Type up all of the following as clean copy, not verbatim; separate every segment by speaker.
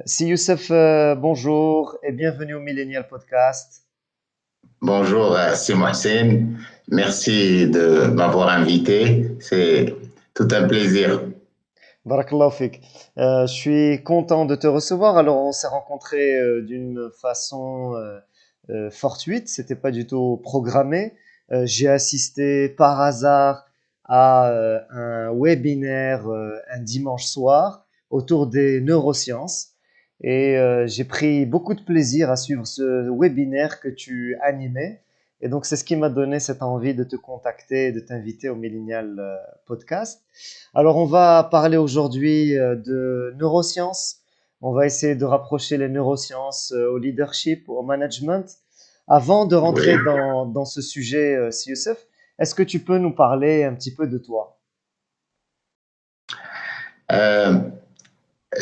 Speaker 1: Si Youssef, bonjour et bienvenue au Millennial Podcast.
Speaker 2: Bonjour, c'est Mohsen. Merci de m'avoir invité. C'est tout un plaisir.
Speaker 1: Barakallahu fik. Je suis content de te recevoir. Alors, on s'est rencontrés d'une façon fortuite, c'était pas du tout programmé. J'ai assisté par hasard à un webinaire un dimanche soir autour des neurosciences et j'ai pris beaucoup de plaisir à suivre ce webinaire que tu animais. Et donc, c'est ce qui m'a donné cette envie de te contacter et de t'inviter au Millennial Podcast. Alors, on va parler aujourd'hui de neurosciences. On va essayer de rapprocher les neurosciences au leadership, au management. Avant de rentrer
Speaker 2: Oui.
Speaker 1: dans ce sujet, si Youssef, est-ce que tu peux nous parler un petit peu de toi?
Speaker 2: Euh,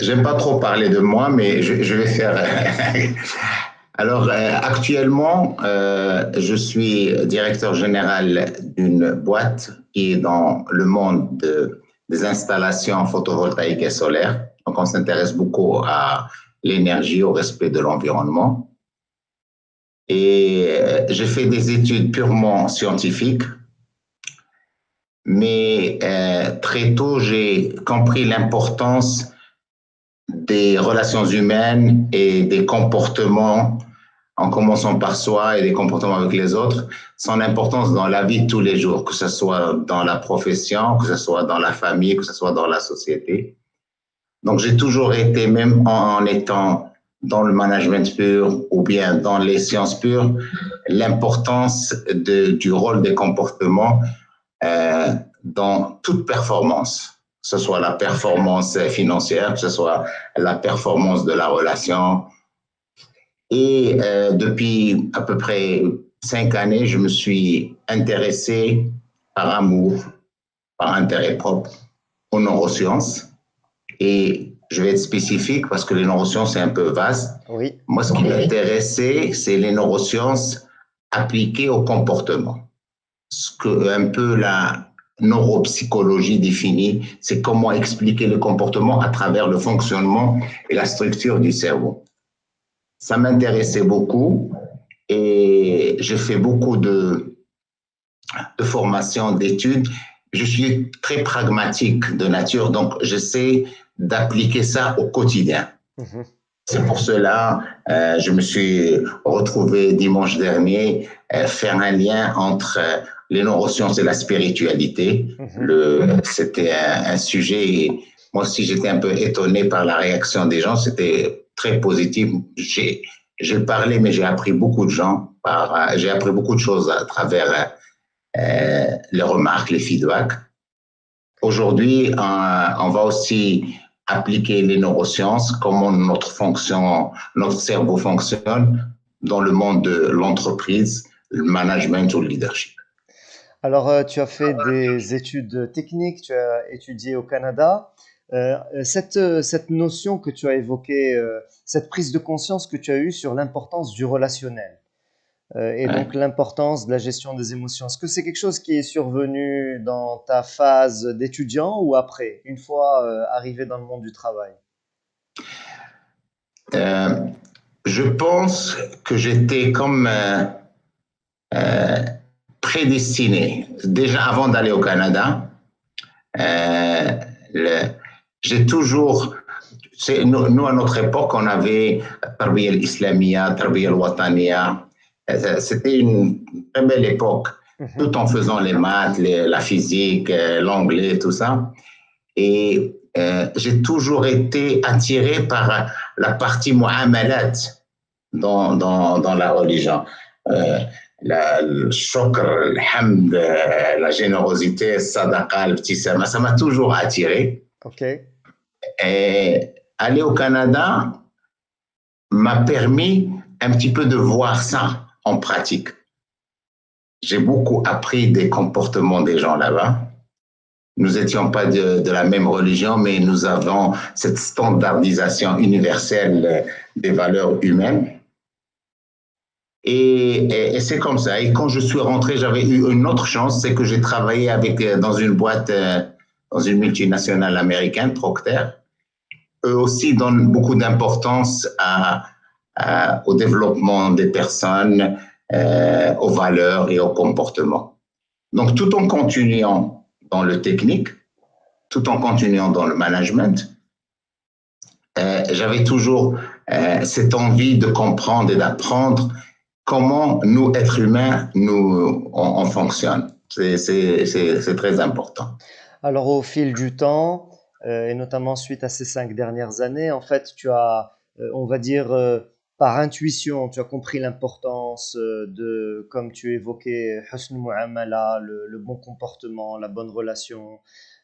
Speaker 2: J'aime pas trop parler de moi, mais je vais faire. Alors, actuellement, je suis directeur général d'une boîte qui est dans le monde des installations photovoltaïques et solaires. Donc, on s'intéresse beaucoup à l'énergie, au respect de l'environnement. Et j'ai fait des études purement scientifiques, mais très tôt, j'ai compris l'importance des relations humaines et des comportements, en commençant par soi et des comportements avec les autres, son importance dans la vie de tous les jours, que ce soit dans la profession, que ce soit dans la famille, que ce soit dans la société. Donc, j'ai toujours été, même en étant dans le management pur ou bien dans les sciences pures, l'importance du rôle des comportements euh, dans toute performance, que ce soit la performance financière, que ce soit la performance de la relation. Et depuis à peu près 5 années, je me suis intéressé par amour, par intérêt propre aux neurosciences. Et je vais être spécifique parce que les neurosciences, c'est un peu vaste.
Speaker 1: Oui,
Speaker 2: Moi, ce qui m'intéressait, c'est les neurosciences appliquées au comportement. Ce que un peu la neuropsychologie définit, c'est comment expliquer le comportement à travers le fonctionnement et la structure du cerveau. Ça m'intéressait beaucoup et j'ai fait beaucoup de formations, d'études. Je suis très pragmatique de nature, donc j'essaie d'appliquer ça au quotidien.
Speaker 1: mhm,
Speaker 2: C'est pour cela, je me suis retrouvé dimanche dernier faire un lien entre les neurosciences et la spiritualité.
Speaker 1: mhm.
Speaker 2: C'était un sujet, moi aussi j'étais un peu étonné par la réaction des gens, c'était très positif. J'ai parlé, mais j'ai appris beaucoup de gens, j'ai appris beaucoup de choses à travers les remarques, les feedbacks. Aujourd'hui, on va aussi appliquer les neurosciences, comment notre cerveau fonctionne dans le monde de l'entreprise, le management ou le leadership.
Speaker 1: Alors, tu as fait des études techniques, tu as étudié au Canada. Cette notion que tu as évoquée, cette prise de conscience que tu as eue sur l'importance du relationnel, et donc
Speaker 2: Ouais.
Speaker 1: l'importance de la gestion des émotions. Est-ce que c'est quelque chose qui est survenu dans ta phase d'étudiant ou après, une fois arrivé dans le monde du travail?
Speaker 2: Euh, je pense que j'étais comme euh, prédestiné. Déjà avant d'aller au Canada, euh, le- j'ai toujours nous, à notre époque, on avait Tarbiya al-Islamia, Tarbiya al-Wataniya. C'était une très belle époque,
Speaker 1: Mhm.
Speaker 2: tout en faisant les maths, la physique, l'anglais, tout ça. Et j'ai toujours été attiré par la partie mu'amalat dans la religion. Euh, le shukr, le hamd, la générosité, sadaqa, le petit sama, ça m'a toujours attiré.
Speaker 1: Ok.
Speaker 2: Et aller au Canada m'a permis un petit peu de voir ça en pratique. J'ai beaucoup appris des comportements des gens là-bas. Nous n'étions pas de la même religion, mais nous avons cette standardisation universelle des valeurs humaines. Et c'est comme ça. Et quand je suis rentré, j'avais eu une autre chance, c'est que j'ai travaillé dans une boîte, dans une multinationale américaine, Procter. eux aussi donnent beaucoup d'importance au développement des personnes, aux valeurs et au comportement. Donc, tout en continuant dans le technique, tout en continuant dans le management, j'avais toujours cette envie de comprendre et d'apprendre comment nous, êtres humains, on fonctionne. C'est très important.
Speaker 1: Alors, au fil du temps, et notamment suite à ces 5 dernières années, en fait, tu as, on va dire, par intuition, tu as compris l'importance de, comme tu évoquais, husn mu'amala, le bon comportement, la bonne relation,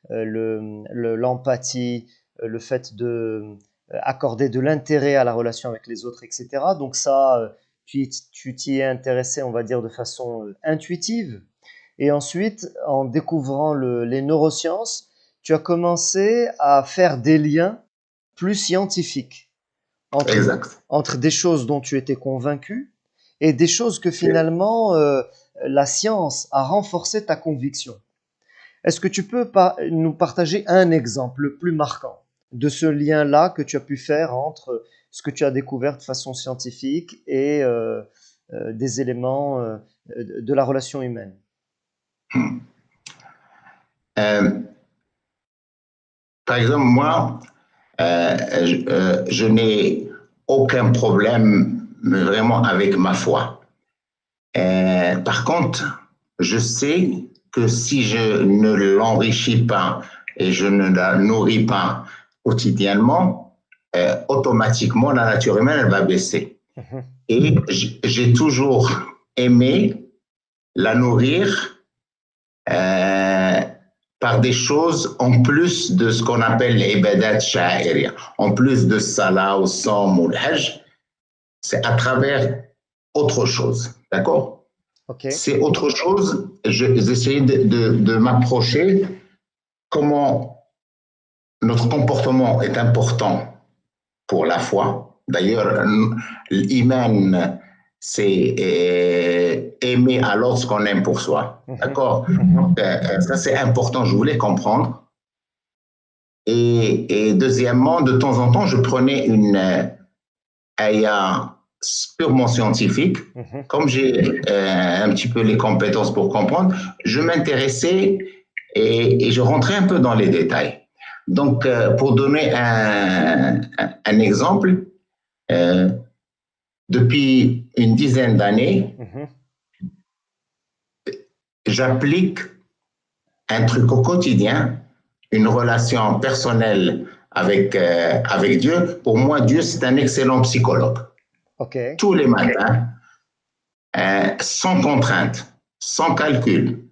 Speaker 1: l'empathie, le fait de accorder de l'intérêt à la relation avec les autres, etc. Donc ça, tu t'y es intéressé, on va dire, de façon intuitive. Et ensuite, en découvrant les neurosciences, tu as commencé à faire des liens plus scientifiques entre,
Speaker 2: Exact.
Speaker 1: entre des choses dont tu étais convaincu et des choses que finalement la science a renforcé ta conviction. Est-ce que tu peux nous partager un exemple le plus marquant de ce lien-là que tu as pu faire entre ce que tu as découvert de façon scientifique et des éléments de la relation humaine?
Speaker 2: Par exemple, moi, je n'ai aucun problème vraiment avec ma foi. Par contre, je sais que si je ne l'enrichis pas et je ne la nourris pas quotidiennement, automatiquement, la nature humaine, elle va baisser. Et j'ai toujours aimé la nourrir par des choses en plus de ce qu'on appelle les ibadat sha'iriyya, en plus de salat ou som ou le hajj, c'est à travers autre chose, d'accord?
Speaker 1: Ok.
Speaker 2: C'est autre chose, j'essayais de m'approcher comment notre comportement est important pour la foi. D'ailleurs, l'iman, c'est aimer à l'autre ce qu'on aime pour soi. D'accord? Donc, ça, c'est important, je voulais comprendre. Et deuxièmement, de temps en temps, je prenais une ayah purement scientifique. Comme j'ai un petit peu les compétences pour comprendre, je m'intéressais et je rentrais un peu dans les détails. Donc, pour donner un exemple, depuis une dizaine d'années, j'applique un truc au quotidien, une relation personnelle avec Dieu. Pour moi, Dieu, c'est un excellent psychologue.
Speaker 1: Okay.
Speaker 2: Tous les matins, sans contrainte, sans calcul,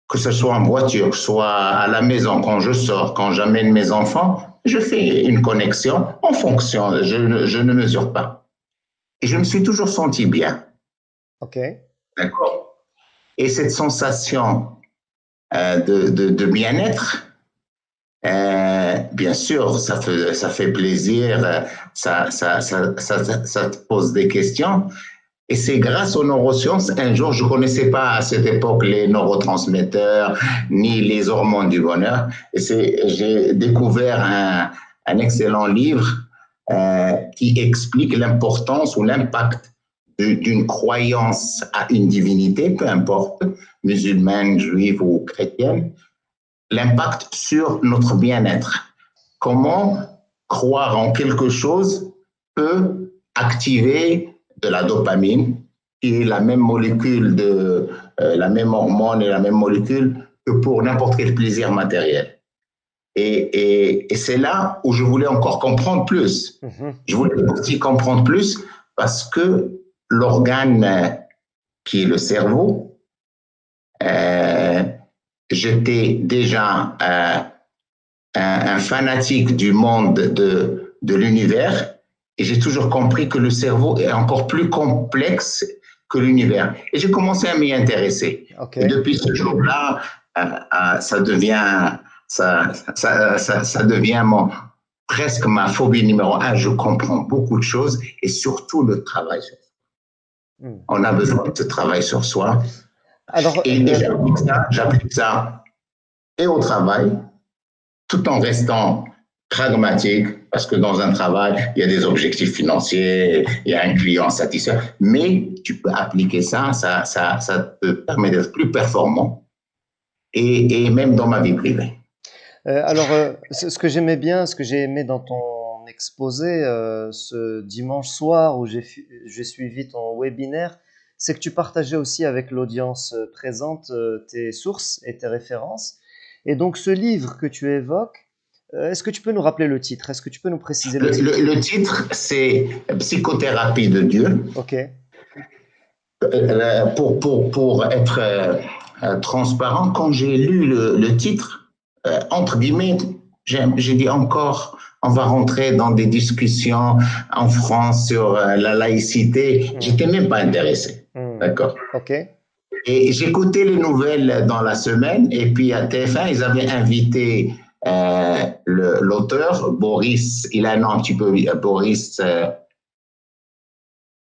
Speaker 2: que ce soit en voiture, soit à la maison, quand je sors, quand j'amène mes enfants, je fais une connexion en fonction, je ne mesure pas. Et je me suis toujours senti bien.
Speaker 1: Ok.
Speaker 2: D'accord? Et cette sensation de bien-être, bien sûr, ça fait plaisir, ça te pose des questions. Et c'est grâce aux neurosciences, un jour, je ne connaissais pas à cette époque les neurotransmetteurs ni les hormones du bonheur. Et j'ai découvert un excellent livre qui explique l'importance ou l'impact d'une croyance à une divinité, peu importe, musulmane, juive ou chrétienne, l'impact sur notre bien-être. Comment croire en quelque chose peut activer de la dopamine, qui est la même molécule la même hormone et la même molécule que pour n'importe quel plaisir matériel. Et c'est là où je voulais encore comprendre plus. Je voulais aussi comprendre plus parce que l'organe qui est le cerveau, j'étais déjà un fanatique du monde de l'univers et j'ai toujours compris que le cerveau est encore plus complexe que l'univers. Et j'ai commencé à m'y intéresser. Okay. Et depuis ce jour-là, ça devient presque ma phobie numéro 1. Je comprends beaucoup de choses et surtout le travail sur soi. On a besoin de ce travail sur soi. Alors, et j'applique ça et au travail, tout en restant pragmatique, parce que dans un travail, il y a des objectifs financiers, il y a un client satisfait, mais tu peux appliquer ça te permet d'être plus performant, et même dans ma vie privée.
Speaker 1: Ce que j'aimais bien, ce que j'ai aimé dans ton exposé ce dimanche soir où j'ai suivi ton webinaire, c'est que tu partageais aussi avec l'audience présente tes sources et tes références. Et donc ce livre que tu évoques, est-ce que tu peux nous rappeler le titre? Est-ce que tu peux nous préciser le titre?
Speaker 2: Le titre, c'est Psychothérapie de Dieu.
Speaker 1: Ok.
Speaker 2: Pour être transparent, quand j'ai lu le titre, entre guillemets, j'ai dit encore, on va rentrer dans des discussions en France sur la laïcité. J'étais même pas intéressé. D'accord.
Speaker 1: Ok.
Speaker 2: Et j'écoutais les nouvelles dans la semaine, et puis à TF1, ils avaient invité l'auteur, Boris, il a un nom un petit peu,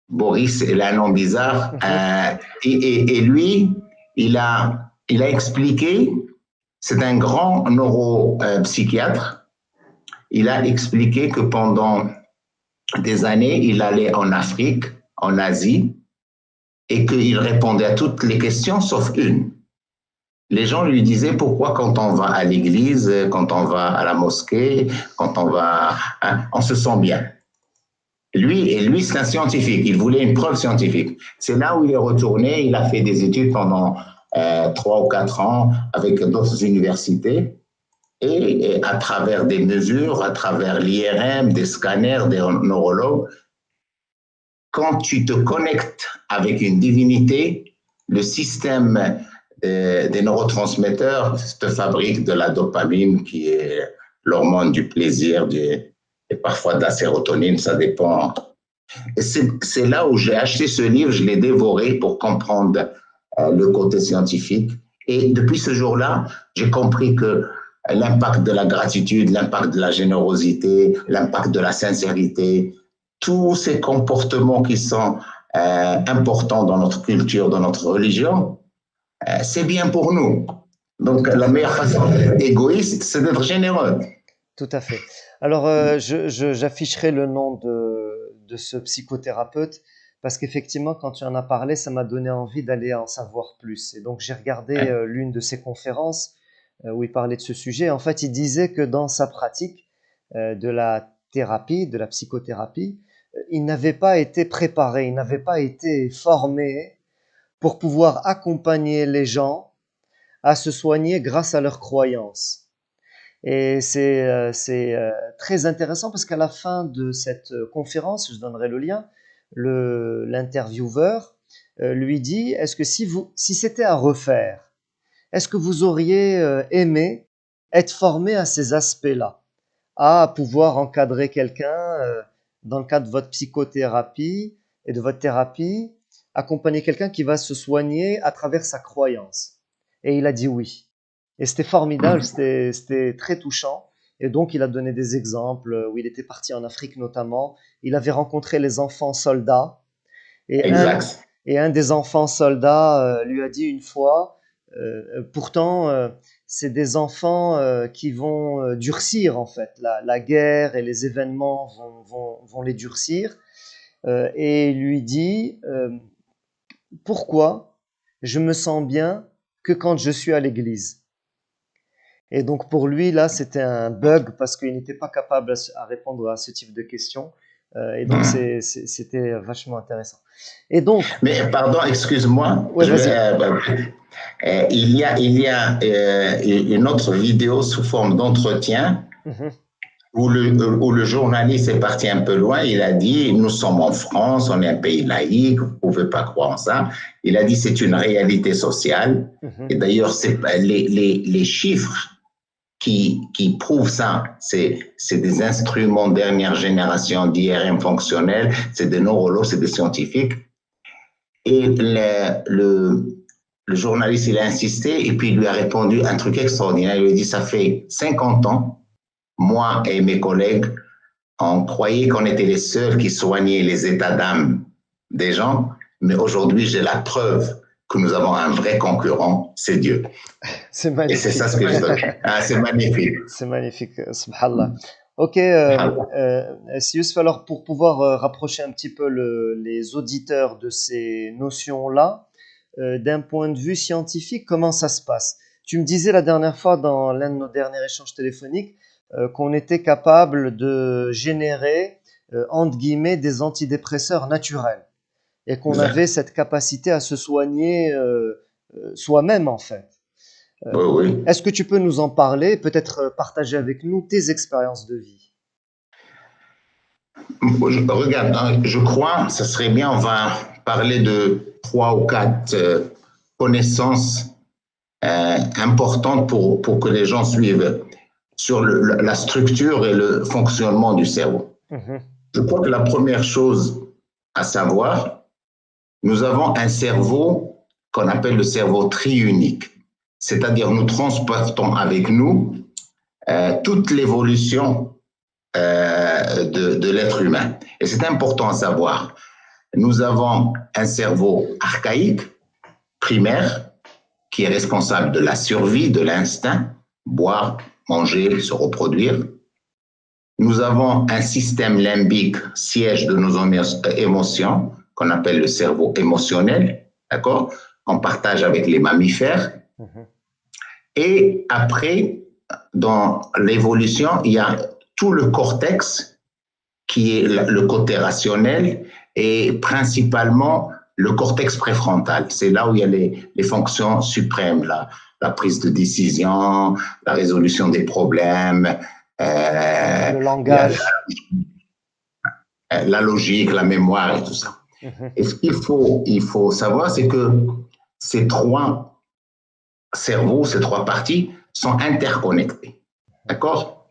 Speaker 2: Boris, il a un nom bizarre, et lui, il a expliqué, c'est un grand neuropsychiatre, il a expliqué que pendant des années, il allait en Afrique, en Asie, et qu'il répondait à toutes les questions sauf une. Les gens lui disaient pourquoi quand on va à l'église, quand on va à la mosquée, quand on va, on se sent bien. Lui, c'est un scientifique. Il voulait une preuve scientifique. C'est là où il est retourné. Il a fait des études pendant 3 ou 4 ans avec d'autres universités. Et à travers des mesures, à travers l'IRM, des scanners, des neurologues, quand tu te connectes avec une divinité, le système des neurotransmetteurs te fabrique de la dopamine, qui est l'hormone du plaisir, et parfois de la sérotonine, ça dépend. Et c'est là où j'ai acheté ce livre, je l'ai dévoré pour comprendre le côté scientifique. Et depuis ce jour-là, j'ai compris que l'impact de la gratitude, l'impact de la générosité, l'impact de la sincérité, tous ces comportements qui sont importants dans notre culture, dans notre religion, c'est bien pour nous. Donc, la meilleure façon d'être égoïste, c'est d'être généreux.
Speaker 1: Tout à fait. Alors, j'afficherai le nom de ce psychothérapeute parce qu'effectivement, quand tu en as parlé, ça m'a donné envie d'aller en savoir plus. Et donc, j'ai regardé l'une de ses conférences où il parlait de ce sujet. En fait, il disait que dans sa pratique de la thérapie, de la psychothérapie, il n'avait pas été préparé, il n'avait pas été formé pour pouvoir accompagner les gens à se soigner grâce à leurs croyances. Et c'est très intéressant parce qu'à la fin de cette conférence, je donnerai le lien, l'intervieweur lui dit, est-ce que si c'était à refaire, est-ce que vous auriez aimé être formé à ces aspects-là, à pouvoir encadrer quelqu'un dans le cadre de votre psychothérapie et de votre thérapie, accompagner quelqu'un qui va se soigner à travers sa croyance? Et il a dit oui. Et c'était formidable, c'était très touchant. Et donc, il a donné des exemples où il était parti en Afrique notamment. Il avait rencontré les enfants soldats. Et un des enfants soldats lui a dit une fois, pourtant, c'est des enfants qui vont durcir en fait. La guerre et les événements vont les durcir. Et il lui dit, pourquoi je me sens bien que quand je suis à l'église? Et donc pour lui, là, c'était un bug parce qu'il n'était pas capable à répondre à ce type de questions. Et donc c'était vachement intéressant. Et donc,
Speaker 2: mais pardon, excuse-moi.
Speaker 1: Ouais,
Speaker 2: il y a une autre vidéo sous forme d'entretien où le journaliste est parti un peu loin. Il a dit, nous sommes en France, on est un pays laïque, vous ne pouvez pas croire en ça. Il a dit, c'est une réalité sociale. Et d'ailleurs, les chiffres qui prouvent ça, c'est des instruments dernière génération d'IRM fonctionnels, c'est des neurologues, c'est des scientifiques. Et le journaliste, il a insisté et puis il lui a répondu un truc extraordinaire. Il lui a dit, ça fait 50 ans, moi et mes collègues, on croyait qu'on était les seuls qui soignaient les états d'âme des gens, mais aujourd'hui, j'ai la preuve que nous avons un vrai concurrent, c'est Dieu.
Speaker 1: C'est magnifique.
Speaker 2: Et c'est ça ce que je dis. Ah, c'est magnifique.
Speaker 1: C'est magnifique, subhanallah. Ok, c'est Youssef, alors pour pouvoir rapprocher un petit peu les auditeurs de ces notions-là, d'un point de vue scientifique, comment ça se passe? Tu me disais la dernière fois dans l'un de nos derniers échanges téléphoniques qu'on était capable de générer, entre guillemets, des antidépresseurs naturels et qu'on avait
Speaker 2: Exact.
Speaker 1: cette capacité à se soigner soi-même en fait.
Speaker 2: Oui, oui.
Speaker 1: Est-ce que tu peux nous en parler, peut-être partager avec nous tes expériences de vie?
Speaker 2: Regarde, hein, je crois, ça serait bien, on va parler de trois ou quatre connaissances importantes pour que les gens suivent sur la structure et le fonctionnement du cerveau.
Speaker 1: Mhm.
Speaker 2: Je crois que la première chose à savoir, nous avons un cerveau qu'on appelle le cerveau triunique, c'est-à-dire nous transportons avec nous toute l'évolution de l'être humain. Et c'est important à savoir. Nous avons un cerveau archaïque, primaire, qui est responsable de la survie, de l'instinct, boire, manger, se reproduire. Nous avons un système limbique, siège de nos émotions, qu'on appelle le cerveau émotionnel, d'accord, qu'on partage avec les mammifères.
Speaker 1: Mhm.
Speaker 2: Et après, dans l'évolution, il y a tout le cortex qui est le côté rationnel et principalement le cortex préfrontal. C'est là où il y a les fonctions suprêmes, la prise de décision, la résolution des problèmes,
Speaker 1: Le
Speaker 2: la,
Speaker 1: langage.
Speaker 2: la logique, la mémoire et tout ça.
Speaker 1: Mhm.
Speaker 2: Et ce il faut savoir, c'est que ces trois cerveaux, ces trois parties sont interconnectés. D'accord?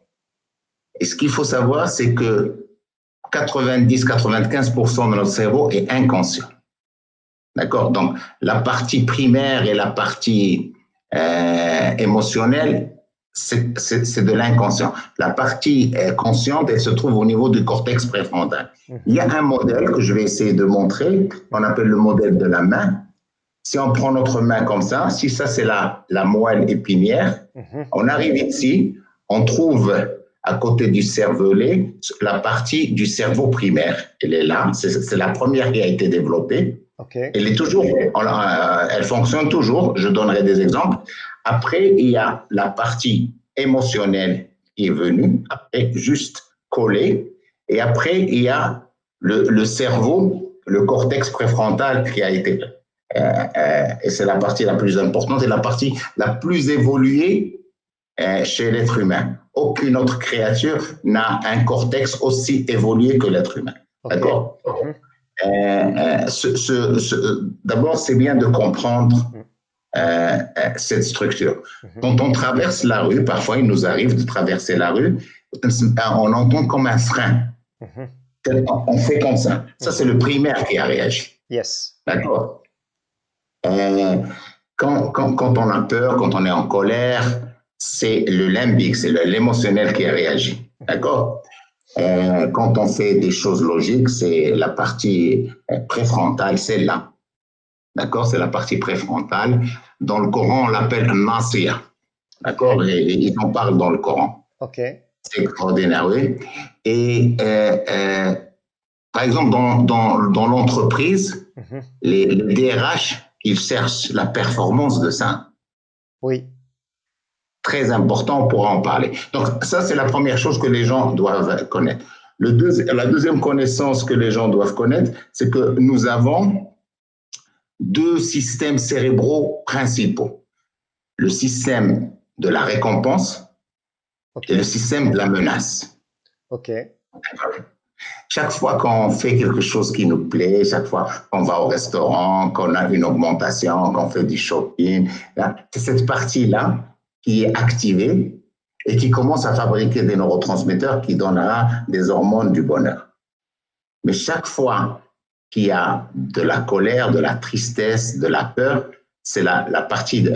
Speaker 2: Et ce qu'il faut savoir, c'est que 90-95% de notre cerveau est inconscient. D'accord? Donc, la partie primaire et la partie émotionnelle, c'est de l'inconscient. La partie consciente, elle se trouve au niveau du cortex préfrontal. Il y
Speaker 1: Mhm.
Speaker 2: a un modèle que je vais essayer de montrer, qu'on appelle le modèle de la main. Si on prend notre main comme ça, si ça c'est la moelle épinière,
Speaker 1: Mhm.
Speaker 2: on arrive ici, on trouve à côté du cervelet la partie du cerveau primaire. Elle est là, c'est la première qui a été développée.
Speaker 1: Ok.
Speaker 2: Elle est toujours, elle fonctionne toujours. Je donnerai des exemples. Après, il y a la partie émotionnelle qui est venue, après juste collée. Et après, il y a le cerveau, le cortex préfrontal qui a été et c'est la partie la plus importante et la partie la plus évoluée chez l'être humain. Aucune autre créature n'a un cortex aussi évolué que l'être humain.
Speaker 1: Ok.
Speaker 2: D'accord?
Speaker 1: Mhm.
Speaker 2: D'abord, c'est bien de comprendre
Speaker 1: Mhm.
Speaker 2: cette structure.
Speaker 1: Mhm.
Speaker 2: Quand on traverse la rue, parfois il nous arrive de traverser la rue, on entend comme un frein.
Speaker 1: Mhm.
Speaker 2: On fait comme ça. Ça, c'est
Speaker 1: Mhm.
Speaker 2: le primaire qui a réagi.
Speaker 1: Yes.
Speaker 2: D'accord? Euh, quand on a peur, quand on est en colère, c'est le limbique, c'est l'émotionnel qui a réagi.
Speaker 1: Mhm.
Speaker 2: D'accord? Quand on fait des choses logiques, c'est la partie préfrontale, celle-là. D'accord? C'est la partie préfrontale. Dans le Coran, on l'appelle Nasir.
Speaker 1: Ok.
Speaker 2: D'accord? Et ils en parlent dans le Coran.
Speaker 1: Ok.
Speaker 2: C'est extraordinaire, oui. Et par exemple, dans l'entreprise,
Speaker 1: Mhm.
Speaker 2: les DRH, ils cherchent la performance de ça.
Speaker 1: Oui.
Speaker 2: Très important, on pourra en parler. Donc, ça, c'est la première chose que les gens doivent connaître. La deuxième connaissance que les gens doivent connaître, c'est que nous avons deux systèmes cérébraux principaux. Le système de la récompense
Speaker 1: Ok.
Speaker 2: et le système de la menace.
Speaker 1: Ok.
Speaker 2: Chaque fois qu'on fait quelque chose qui nous plaît, chaque fois qu'on va au restaurant, qu'on a une augmentation, qu'on fait du shopping, c'est cette partie-là qui est activée et qui commence à fabriquer des neurotransmetteurs qui donnera des hormones du bonheur. Mais chaque fois qu'il y a de la colère, de la tristesse, de la peur, c'est la partie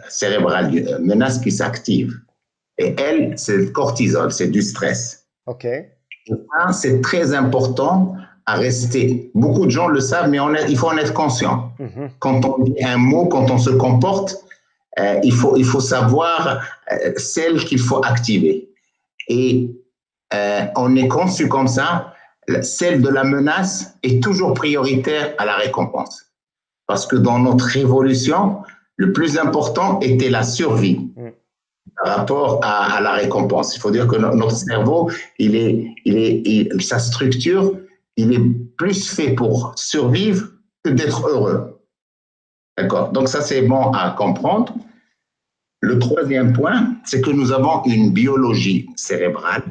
Speaker 2: cérébrale menace qui s'active. Et elle, c'est le cortisol, c'est du stress.
Speaker 1: Ok.
Speaker 2: Ça, c'est très important à rester. Beaucoup de gens le savent, mais il faut en être conscient.
Speaker 1: Mhm.
Speaker 2: Quand on dit un mot, quand on se comporte, il faut savoir celle qu'il faut activer. Et on est conçu comme ça, celle de la menace est toujours prioritaire à la récompense. Parce que dans notre évolution, le plus important était la survie par rapport à la récompense. Il faut dire que notre cerveau, sa structure, il est plus fait pour survivre que d'être heureux. D'accord? Donc ça, c'est bon à comprendre. Le troisième point, c'est que nous avons une biologie cérébrale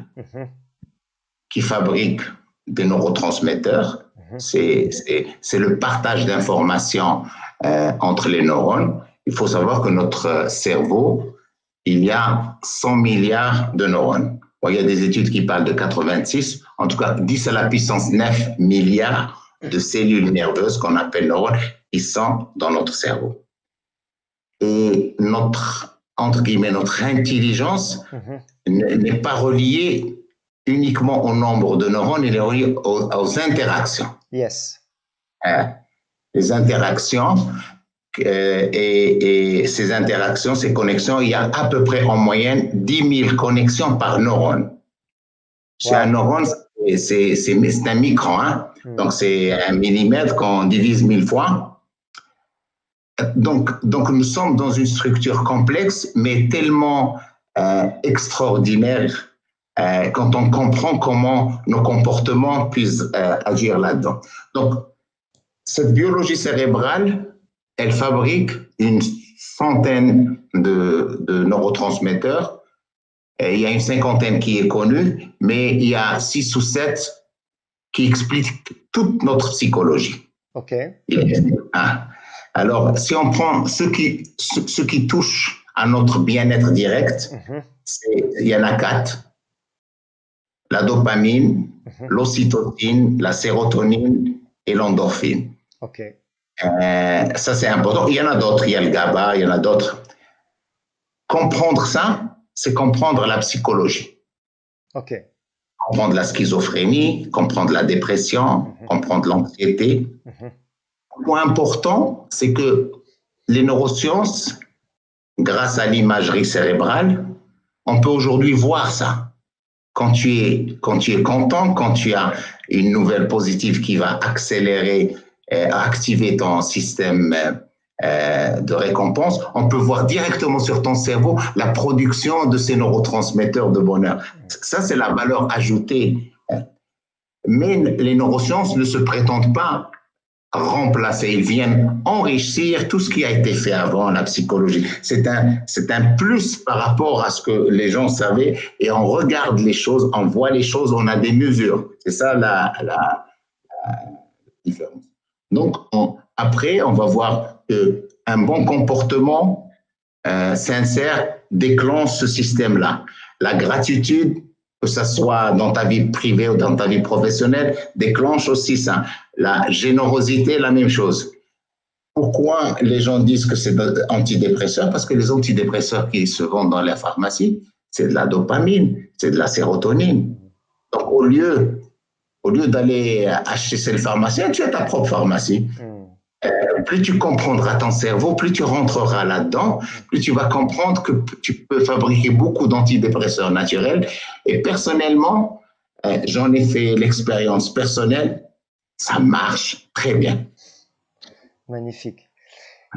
Speaker 2: qui fabrique des neurotransmetteurs. C'est le partage d'informations entre les neurones. Il faut savoir que notre cerveau, il y a 100 milliards de neurones. Bon, il y a des études qui parlent de 86, en tout cas 10 à la puissance 9 milliards de cellules nerveuses qu'on appelle neurones qui sont dans notre cerveau. Et entre guillemets, notre intelligence n'est pas reliée uniquement au nombre de neurones, il est relié aux interactions.
Speaker 1: Yes.
Speaker 2: Les interactions, et ces interactions, ces connexions, il y a à peu près en moyenne 10 000 connexions par neurone. Chez un neurone, c'est un micron, hein? Donc c'est 1 millimètre qu'on divise 1000 fois. Donc nous sommes dans une structure complexe, mais tellement extraordinaire quand on comprend comment nos comportements puissent agir là-dedans. Donc, cette biologie cérébrale, elle fabrique une centaine de neurotransmetteurs. Et il y a une cinquantaine qui est connue, mais il y a 6 ou 7 qui expliquent toute notre psychologie.
Speaker 1: OK.
Speaker 2: Alors, si on prend ce qui touche à notre bien-être direct, il y en a 4. La dopamine, l'ocytocine, la sérotonine et l'endorphine.
Speaker 1: OK.
Speaker 2: Ça, c'est important. Il y en a d'autres. Il y a le GABA, il y en a d'autres. Comprendre ça, c'est comprendre la psychologie.
Speaker 1: OK.
Speaker 2: Comprendre la schizophrénie, comprendre la dépression, comprendre l'anxiété. Le point important, c'est que les neurosciences, grâce à l'imagerie cérébrale, on peut aujourd'hui voir ça. Quand tu es content, quand tu as une nouvelle positive qui va accélérer, activer ton système de récompense, on peut voir directement sur ton cerveau la production de ces neurotransmetteurs de bonheur. Ça, c'est la valeur ajoutée. Mais les neurosciences ne se prétendent pas remplacer, ils viennent enrichir tout ce qui a été fait avant, la psychologie. C'est un plus par rapport à ce que les gens savaient, et on regarde les choses, on voit les choses, on a des mesures. C'est ça la différence. Donc, après, on va voir qu'un bon comportement sincère déclenche ce système-là. La gratitude, que ce soit dans ta vie privée ou dans ta vie professionnelle, déclenche aussi ça. La générosité, la même chose. Pourquoi les gens disent que c'est antidépresseur? Parce que les antidépresseurs qui se vendent dans la pharmacie, c'est de la dopamine, c'est de la sérotonine. Donc, au lieu d'aller acheter chez le pharmacien, tu as ta propre pharmacie. Plus tu comprendras ton cerveau, plus tu rentreras là-dedans, plus tu vas comprendre que tu peux fabriquer beaucoup d'antidépresseurs naturels. Et personnellement, j'en ai fait l'expérience personnelle, ça marche très bien.
Speaker 1: Magnifique.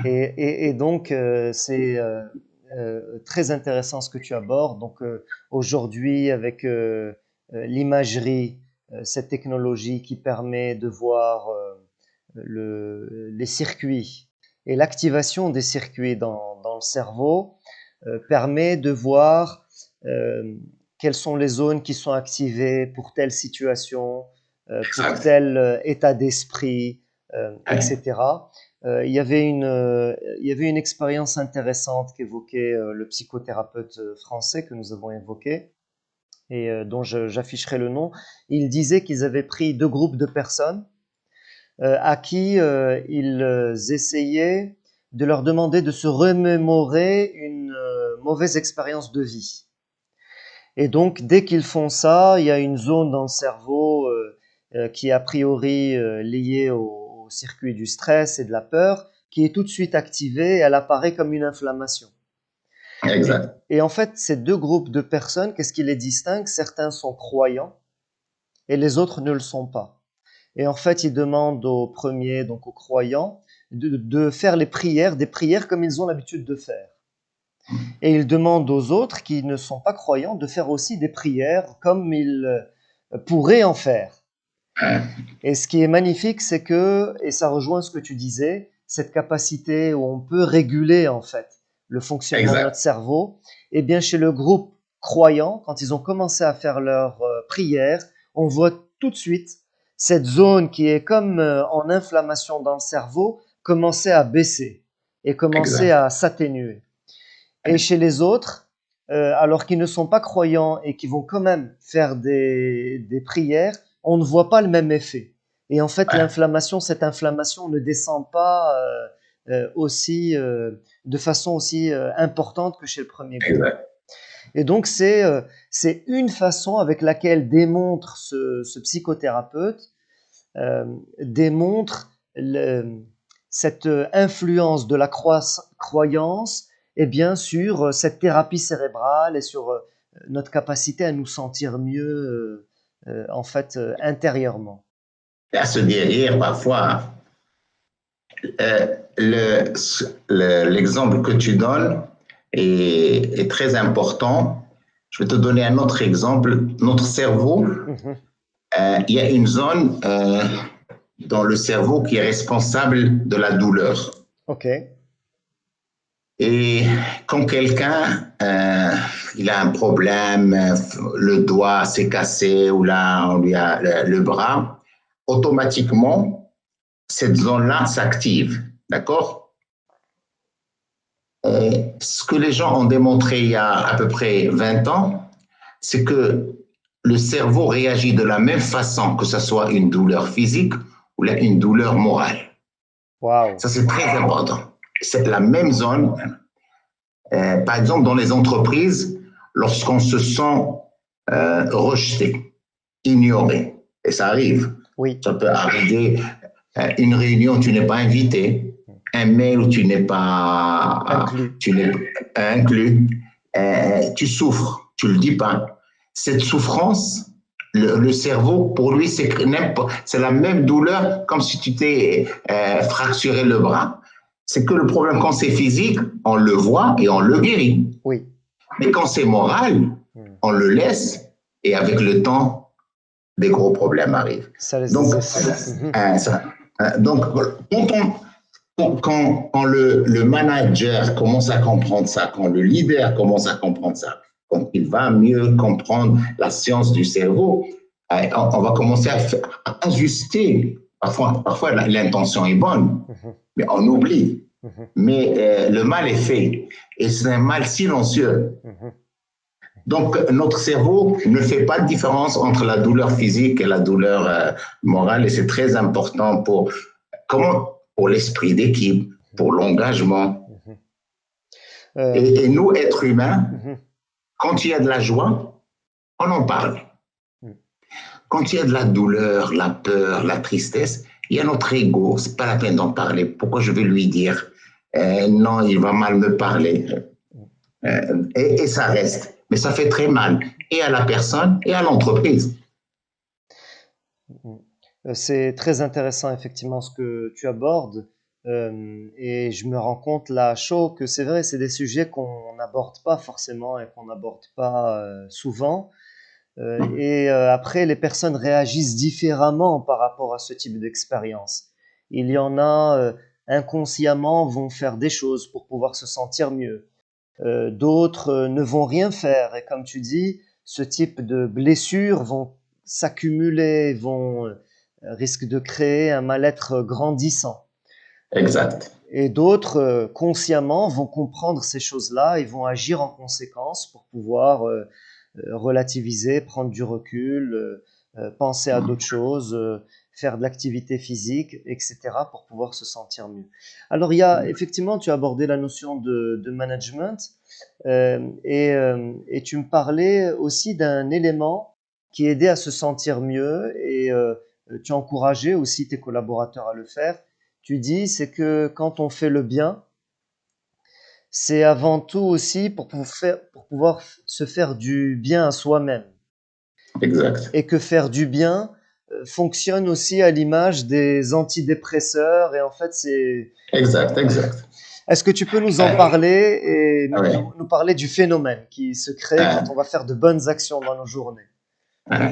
Speaker 1: Et donc, c'est très intéressant ce que tu abordes. Donc, aujourd'hui, avec l'imagerie, cette technologie qui permet de voir les circuits et l'activation des circuits dans le cerveau, permet de voir quelles sont les zones qui sont activées pour telle situation, pour tel état d'esprit, etc. Il y avait une expérience intéressante qu'évoquait le psychothérapeute français que nous avons évoqué et dont j'afficherai le nom. Il disait qu'ils avaient pris 2 groupes de personnes à qui ils essayaient de leur demander de se remémorer une mauvaise expérience de vie. Et donc, dès qu'ils font ça, il y a une zone dans le cerveau qui est a priori liée au circuit du stress et de la peur, qui est tout de suite activée et elle apparaît comme une inflammation.
Speaker 2: Exact.
Speaker 1: Et en fait, ces deux groupes de personnes, qu'est-ce qui les distingue? Certains sont croyants et les autres ne le sont pas. Et en fait, ils demandent aux premiers, donc aux croyants, de faire les prières, des prières comme ils ont l'habitude de faire. Et ils demandent aux autres qui ne sont pas croyants de faire aussi des prières comme ils pourraient en faire. Et ce qui est magnifique, c'est que, et ça rejoint ce que tu disais, cette capacité où on peut réguler en fait le fonctionnement de notre
Speaker 2: Exact.
Speaker 1: cerveau, eh bien chez le groupe croyant, quand ils ont commencé à faire leurs prières, on voit tout de suite cette zone qui est comme en inflammation dans le cerveau commencer à baisser et commencer
Speaker 2: Exact.
Speaker 1: à s'atténuer. Et chez les autres, alors qu'ils ne sont pas croyants et qui vont quand même faire des prières, on ne voit pas le même effet. Et en fait,
Speaker 2: Ouais.
Speaker 1: cette inflammation ne descend pas aussi de façon aussi importante que chez le premier groupe.
Speaker 2: Exact.
Speaker 1: Et donc, c'est une façon avec laquelle démontre ce psychothérapeute, démontre cette influence de la croyance et bien sur cette thérapie cérébrale et sur notre capacité à nous sentir mieux en fait intérieurement.
Speaker 2: Et à se guérir parfois. L'exemple que tu donnes est très important. Je vais te donner un autre exemple. Notre cerveau, il y a une zone dans le cerveau qui est responsable de la douleur.
Speaker 1: Ok.
Speaker 2: Et quand quelqu'un il a un problème, le doigt s'est cassé ou là on lui a le bras, automatiquement cette zone-là s'active, d'accord? Ce que les gens ont démontré il y a à peu près 20 ans, c'est que le cerveau réagit de la même façon, que ce soit une douleur physique ou une douleur morale.
Speaker 1: Waouh.
Speaker 2: Ça, c'est très important. C'est la même zone. Par exemple, dans les entreprises, lorsqu'on se sent rejeté, ignoré, et ça arrive,
Speaker 1: Oui.
Speaker 2: ça peut arriver, une réunion où tu n'es pas invité, un mail où tu n'es pas
Speaker 1: Inclus.
Speaker 2: inclus, tu souffres, tu le dis pas. Cette souffrance, le cerveau, pour lui, c'est la même douleur comme si tu t'es fracturé le bras. C'est que le problème, quand c'est physique, on le voit et on le guérit.
Speaker 1: Oui.
Speaker 2: Mais quand c'est moral, on le laisse et avec le temps, des gros problèmes arrivent.
Speaker 1: Ça laisse
Speaker 2: Donc,
Speaker 1: des effets.
Speaker 2: donc quand le manager commence à comprendre ça, quand le leader commence à comprendre ça, quand il va mieux comprendre la science du cerveau, on va commencer à ajuster. Parfois l'intention est bonne, mais on oublie. Mais le mal est fait et c'est un mal silencieux. Donc, notre cerveau ne fait pas de différence entre la douleur physique et la douleur morale et c'est très important pour l'esprit d'équipe, pour l'engagement. Et nous, êtres humains, quand il y a de la joie, on en parle. Quand il y a de la douleur, la peur, la tristesse, il y a notre ego. C'est pas la peine d'en parler. Pourquoi je vais lui dire non, il va mal me parler. Et ça reste. Mais ça fait très mal, et à la personne et à l'entreprise.
Speaker 1: C'est très intéressant effectivement ce que tu abordes et je me rends compte là chaud que c'est vrai, c'est des sujets qu'on n'aborde pas forcément et qu'on n'aborde pas souvent. Et après, les personnes réagissent différemment par rapport à ce type d'expérience. Il y en a inconsciemment vont faire des choses pour pouvoir se sentir mieux. D'autres ne vont rien faire. Et comme tu dis, ce type de blessures vont s'accumuler, vont risquent de créer un mal-être grandissant.
Speaker 2: Exact.
Speaker 1: Et d'autres, consciemment, vont comprendre ces choses-là et vont agir en conséquence pour pouvoir relativiser, prendre du recul, penser à d'autres choses, faire de l'activité physique, etc., pour pouvoir se sentir mieux. Alors, il y a effectivement, tu as abordé la notion de management et tu me parlais aussi d'un élément qui aidait à se sentir mieux et tu encourageais aussi tes collaborateurs à le faire. Tu dis, c'est que quand on fait le bien, c'est avant tout aussi pour pouvoir se faire du bien à soi-même.
Speaker 2: Exact.
Speaker 1: Et que faire du bien fonctionne aussi à l'image des antidépresseurs. Et en fait, c'est...
Speaker 2: Exact, exact.
Speaker 1: Est-ce que tu peux nous en parler et
Speaker 2: Ouais.
Speaker 1: nous parler du phénomène qui se crée quand
Speaker 2: Euh,
Speaker 1: on va faire de bonnes actions dans nos journées?
Speaker 2: euh.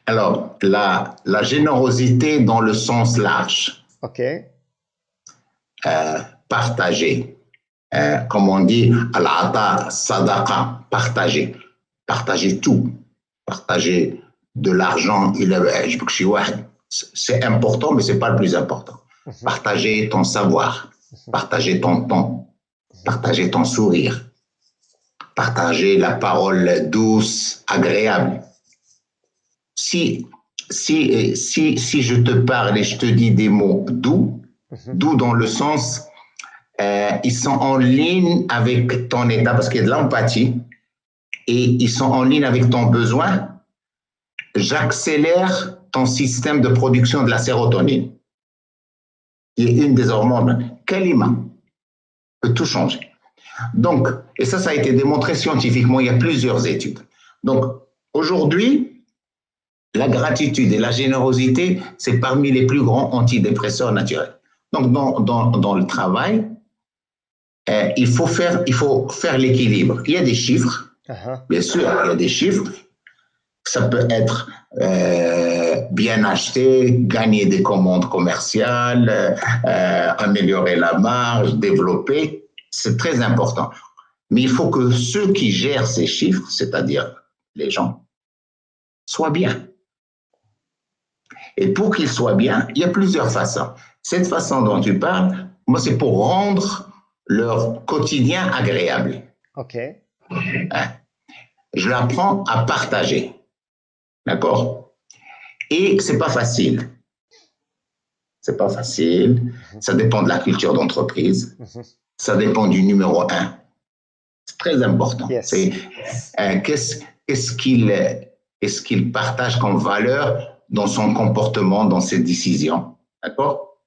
Speaker 2: Alors, la générosité dans le sens large,
Speaker 1: Ok.
Speaker 2: partager, comme on dit, al-ata sadaqa, partager, partager tout, partager de l'argent, c'est important, mais c'est pas le plus important.
Speaker 1: Mhm,
Speaker 2: Partager ton savoir,
Speaker 1: mhm,
Speaker 2: partager ton temps,
Speaker 1: mhm.
Speaker 2: partager ton sourire, partager la parole douce, agréable. Si, si je te parle et je te dis des mots doux,
Speaker 1: Mhm.
Speaker 2: doux dans le sens, ils sont en ligne avec ton état, parce qu'il y a de l'empathie, et ils sont en ligne avec ton besoin, j'accélère ton système de production de la sérotonine, qui est une des hormones. Kalima peut tout changer. Donc, et ça a été démontré scientifiquement, il y a plusieurs études. Donc, aujourd'hui, la gratitude et la générosité, c'est parmi les plus grands antidépresseurs naturels. Donc, dans le travail, il faut faire l'équilibre. Il y a des chiffres,
Speaker 1: Ah,
Speaker 2: bien sûr, il y a des chiffres. Ça peut être bien acheter, gagner des commandes commerciales, améliorer la marge, développer. C'est très important. Mais il faut que ceux qui gèrent ces chiffres, c'est-à-dire les gens, soient bien. Et pour qu'ils soient bien, il y a plusieurs façons. Cette façon dont tu parles, moi, c'est pour rendre leur quotidien agréable.
Speaker 1: ok.
Speaker 2: Hein. Je l'apprends à partager. D'accord? Et c'est pas facile. C'est pas facile.
Speaker 1: Mhm,
Speaker 2: Ça dépend de la culture d'entreprise.
Speaker 1: mhm.
Speaker 2: Ça dépend du numéro un. C'est très important.
Speaker 1: Yes.
Speaker 2: C'est qu'est-ce qu'il partage comme valeur dans son comportement, dans ses décisions. D'accord?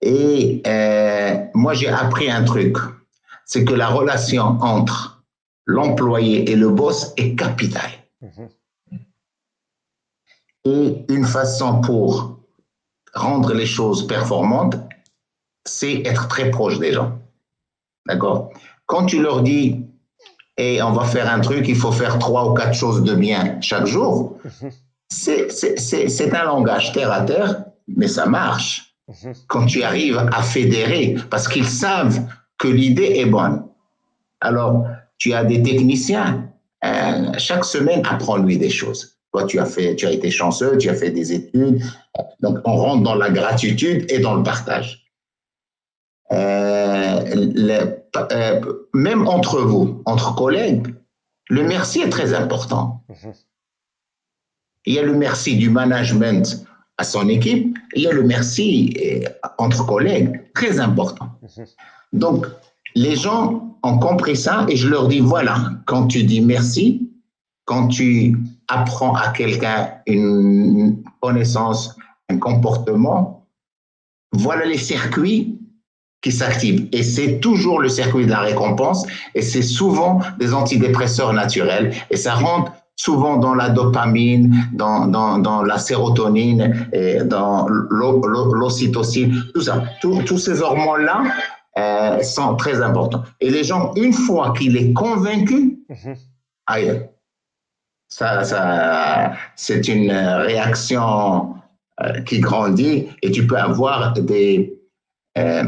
Speaker 2: Et moi, j'ai appris un truc. C'est que la relation entre l'employé et le boss est capitale.
Speaker 1: Mhm,
Speaker 2: Et une façon pour rendre les choses performantes, c'est être très proche des gens. D'accord? Quand tu leur dis, et on va faire un truc, il faut faire 3 ou 4 choses de bien chaque jour,
Speaker 1: mhm,
Speaker 2: c'est un langage terre à terre, mais ça marche.
Speaker 1: mhm.
Speaker 2: Quand tu arrives à fédérer, parce qu'ils savent que l'idée est bonne. Alors, tu as des techniciens, chaque semaine, apprends-lui des choses. Toi, tu as été chanceux, tu as fait des études. Donc, on rentre dans la gratitude et dans le partage. Même entre vous, entre collègues, le merci est très important.
Speaker 1: Mhm.
Speaker 2: Il y a le merci du management à son équipe, il y a le merci entre collègues, très important.
Speaker 1: Mhm.
Speaker 2: Donc, les gens ont compris ça et je leur dis, voilà, quand tu dis merci, quand tu apprends à quelqu'un une connaissance, un comportement, voilà les circuits qui s'activent. Et c'est toujours le circuit de la récompense et c'est souvent des antidépresseurs naturels et ça rentre souvent dans la dopamine, dans la sérotonine, et dans l'ocytocine, tout ça. Tous ces hormones-là sont très importants. Et les gens, une fois qu'il est convaincu,
Speaker 1: Mhm.
Speaker 2: aïe, c'est une réaction qui grandit et tu peux avoir euh,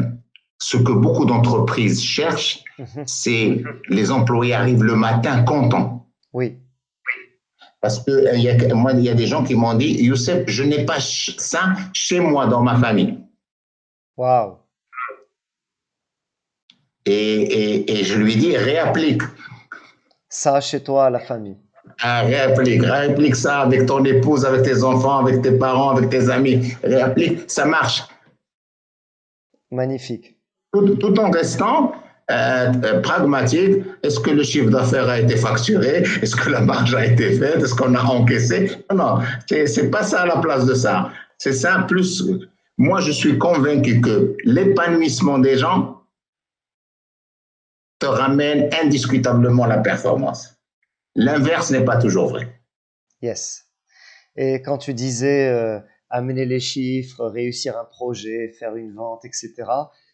Speaker 2: ce que beaucoup d'entreprises cherchent,
Speaker 1: Mhm.
Speaker 2: c'est les employés arrivent le matin contents.
Speaker 1: Oui.
Speaker 2: Parce que moi, il y a des gens qui m'ont dit, Youssef, je n'ai pas ça chez moi dans ma famille.
Speaker 1: Waouh.
Speaker 2: Et je lui dis, réapplique.
Speaker 1: Ça chez toi, la famille.
Speaker 2: Réapplique ça avec ton épouse, avec tes enfants, avec tes parents, avec tes amis. Réapplique, ça marche.
Speaker 1: Magnifique.
Speaker 2: Tout en restant pragmatique. Est-ce que le chiffre d'affaires a été facturé? Est-ce que la marge a été faite? Est-ce qu'on a encaissé? Non, c'est pas ça à la place de ça. C'est ça plus. Moi, je suis convaincu que l'épanouissement des gens te ramène indiscutablement la performance. L'inverse n'est pas toujours vrai.
Speaker 1: Yes. Et quand tu disais amener les chiffres, réussir un projet, faire une vente, etc.,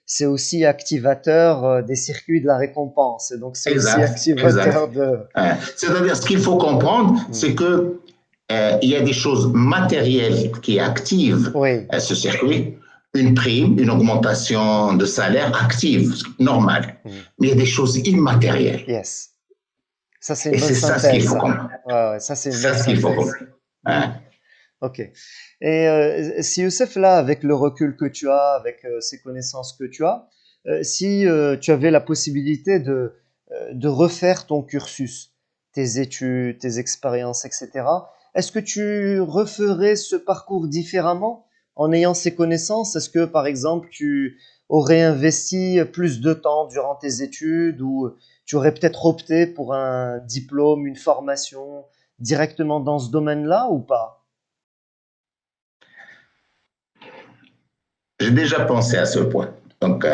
Speaker 1: c'est aussi activateur des circuits de la récompense. Et donc, c'est aussi
Speaker 2: Exact,
Speaker 1: activateur
Speaker 2: exact.
Speaker 1: de...
Speaker 2: C'est-à-dire, ce qu'il faut comprendre, c'est que il y a des choses matérielles qui activent
Speaker 1: Oui,
Speaker 2: ce circuit. Une prime, une augmentation de salaire active, normal. Mais il y a des choses immatérielles.
Speaker 1: yes. Ça, c'est une
Speaker 2: Et
Speaker 1: bonne
Speaker 2: c'est ça ce qu'il
Speaker 1: synthèse,
Speaker 2: faut
Speaker 1: ça.
Speaker 2: comprendre.
Speaker 1: Ouais, ouais, ça, c'est une
Speaker 2: C'est
Speaker 1: belle
Speaker 2: ça ce qu'il faut
Speaker 1: synthèse.
Speaker 2: comprendre. Hein.
Speaker 1: Ok. Et si Youssef, là, avec le recul que tu as, avec ces connaissances que tu as, si tu avais la possibilité de refaire ton cursus, tes études, tes expériences, etc., est-ce que tu referais ce parcours différemment en ayant ces connaissances? Est-ce que, par exemple, tu aurais investi plus de temps durant tes études ou tu aurais peut-être opté pour un diplôme, une formation directement dans ce domaine-là ou pas?
Speaker 2: J'ai déjà pensé à ce point. Donc,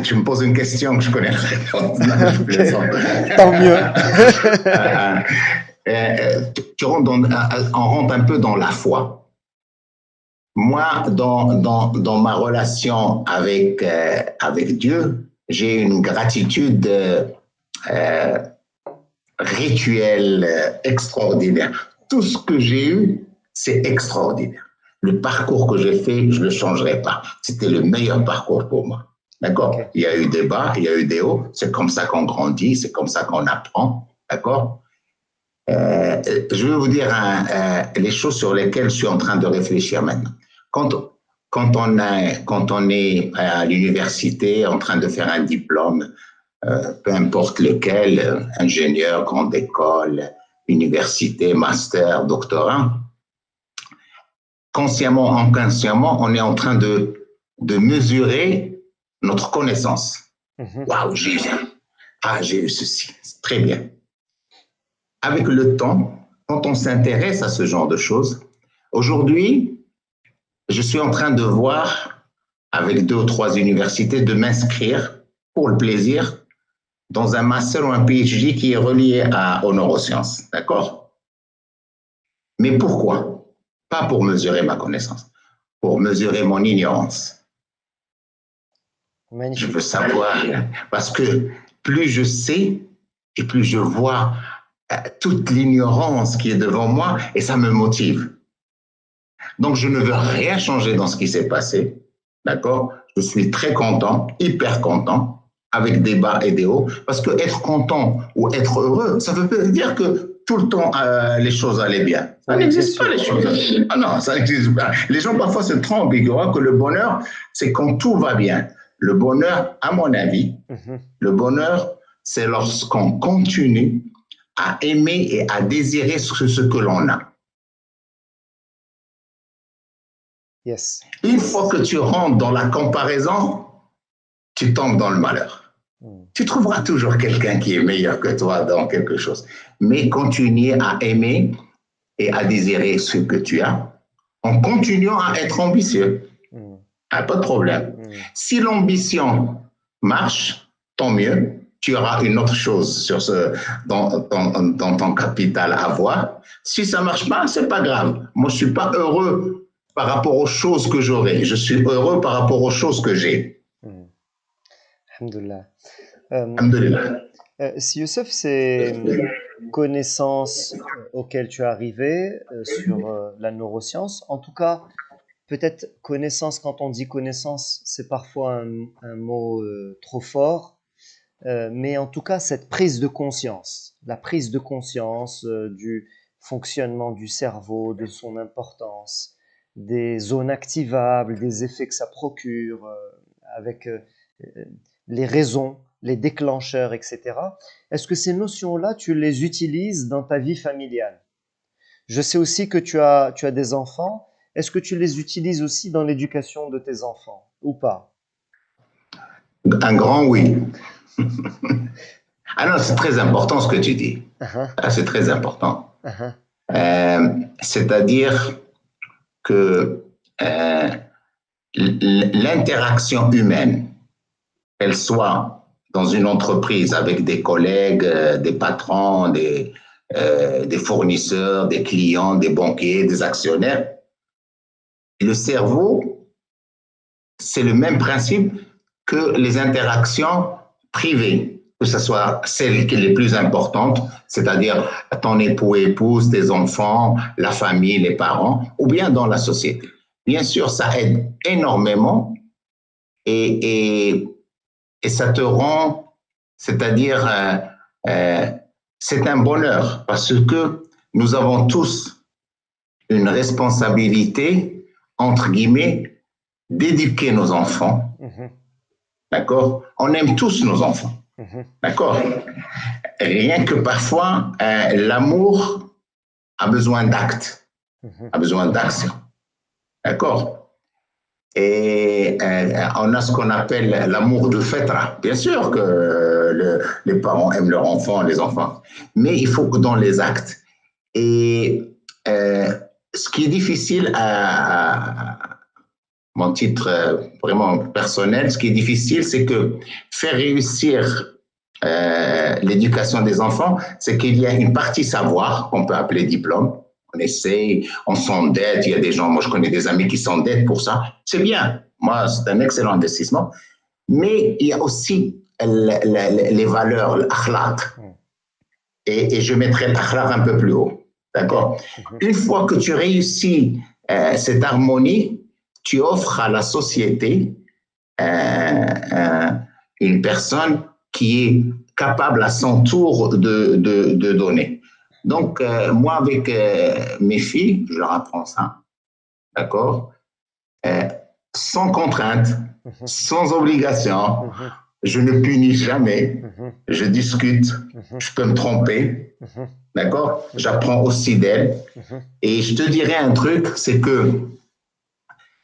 Speaker 2: tu me poses une question que je connais la réponse. Non, je
Speaker 1: Ok,
Speaker 2: plaisante.
Speaker 1: tant mieux.
Speaker 2: Tu rentres on rentre un peu dans la foi. Moi, dans ma relation avec Dieu, j'ai une gratitude rituelle extraordinaire. Tout ce que j'ai eu, c'est extraordinaire. Le parcours que j'ai fait, je ne le changerai pas. C'était le meilleur parcours pour moi. D'accord?
Speaker 1: Ok.
Speaker 2: Il y a eu des bas, il y a eu des hauts. C'est comme ça qu'on grandit, c'est comme ça qu'on apprend. D'accord? Je vais vous dire les choses sur lesquelles je suis en train de réfléchir maintenant. Quand, quand on est à l'université en train de faire un diplôme, peu importe lequel, ingénieur, grande école, université, master, doctorat, consciemment, inconsciemment, on est en train de mesurer notre connaissance. Waouh, j'ai eu ceci, très bien. Avec le temps, quand on s'intéresse à ce genre de choses, aujourd'hui, je suis en train de voir, avec 2 ou 3 universités, de m'inscrire pour le plaisir dans un master ou un PhD qui est relié aux neurosciences. D'accord? Mais pourquoi? Pas pour mesurer ma connaissance, pour mesurer mon ignorance. Je veux
Speaker 1: Magnifique.
Speaker 2: savoir, parce que plus je sais et plus je vois toute l'ignorance qui est devant moi et ça me motive. Donc, je ne veux rien changer dans ce qui s'est passé. D'accord? Je suis très content, hyper content, avec des bas et des hauts, parce que être content ou être heureux, ça ne veut pas dire que tout le temps les choses allaient bien. Ça
Speaker 1: Oui, bien
Speaker 2: n'existe
Speaker 1: sûr.
Speaker 2: pas, les choses. Ah non, ça n'existe pas. Les gens parfois se trompent, ils croient que le bonheur, c'est quand tout va bien. Le bonheur, à mon avis, le bonheur, c'est lorsqu'on continue à aimer et à désirer ce que l'on a.
Speaker 1: Yes.
Speaker 2: Une fois que tu rentres dans la comparaison, tu tombes dans le malheur. Tu trouveras toujours quelqu'un qui est meilleur que toi dans quelque chose. Mais continue à aimer et à désirer ce que tu as en continuant à être ambitieux. Pas de problème. Si l'ambition marche, tant mieux. Tu auras une autre chose sur dans ton capital à voir. Si ça ne marche pas, ce n'est pas grave. Moi, je ne suis pas heureux par rapport aux choses que j'aurai. Je suis heureux par rapport aux choses que j'ai.
Speaker 1: Alhamdulillah.
Speaker 2: Alhamdulillah.
Speaker 1: Si Youssef, ces connaissances auxquelles tu es arrivé sur la neuroscience, en tout cas, peut-être connaissance, quand on dit connaissance, c'est parfois un mot trop fort, mais en tout cas, cette prise de conscience, la prise de conscience du fonctionnement du cerveau, de son importance, des zones activables, des effets que ça procure, avec les raisons, les déclencheurs, etc. Est-ce que ces notions-là, tu les utilises dans ta vie familiale? Je sais aussi que tu as des enfants. Est-ce que tu les utilises aussi dans l'éducation de tes enfants ou pas?
Speaker 2: Un grand oui. Ah non, c'est très important ce que tu dis. Ah, c'est très important. C'est-à-dire que l'interaction humaine, qu'elle soit dans une entreprise avec des collègues, des patrons, des fournisseurs, des clients, des banquiers, des actionnaires. Le cerveau, c'est le même principe que les interactions privées, que ce soit celles qui sont les plus importantes, c'est-à-dire ton époux, épouse, tes enfants, la famille, les parents, ou bien dans la société. Bien sûr, ça aide énormément et ça te rend, c'est-à-dire, c'est un bonheur parce que nous avons tous une responsabilité, entre guillemets, d'éduquer nos enfants. D'accord? On aime tous nos enfants. D'accord? Rien que parfois, l'amour a besoin d'actes, a besoin d'action. D'accord? Et on a ce qu'on appelle l'amour de fitra. Bien sûr que les parents aiment leurs enfants, les enfants, mais il faut que dans les actes. Et ce qui est difficile à mon titre vraiment personnel, ce qui est difficile, c'est que faire réussir l'éducation des enfants, c'est qu'il y a une partie savoir qu'on peut appeler diplôme. On essaie, on s'endette, il y a des gens, moi je connais des amis qui s'endettent pour ça. C'est bien, moi c'est un excellent investissement. Mais il y a aussi les valeurs, l'akhlaq. Et je mettrai l'akhlaq un peu plus haut. D'accord? Une fois que tu réussis cette harmonie, tu offres à la société une personne qui est capable à son tour de donner. Donc, moi, avec mes filles, je leur apprends ça, d'accord? Sans contrainte, sans obligation, je ne punis jamais, je discute, je peux me tromper, d'accord? J'apprends aussi d'elles. Et je te dirais un truc, c'est que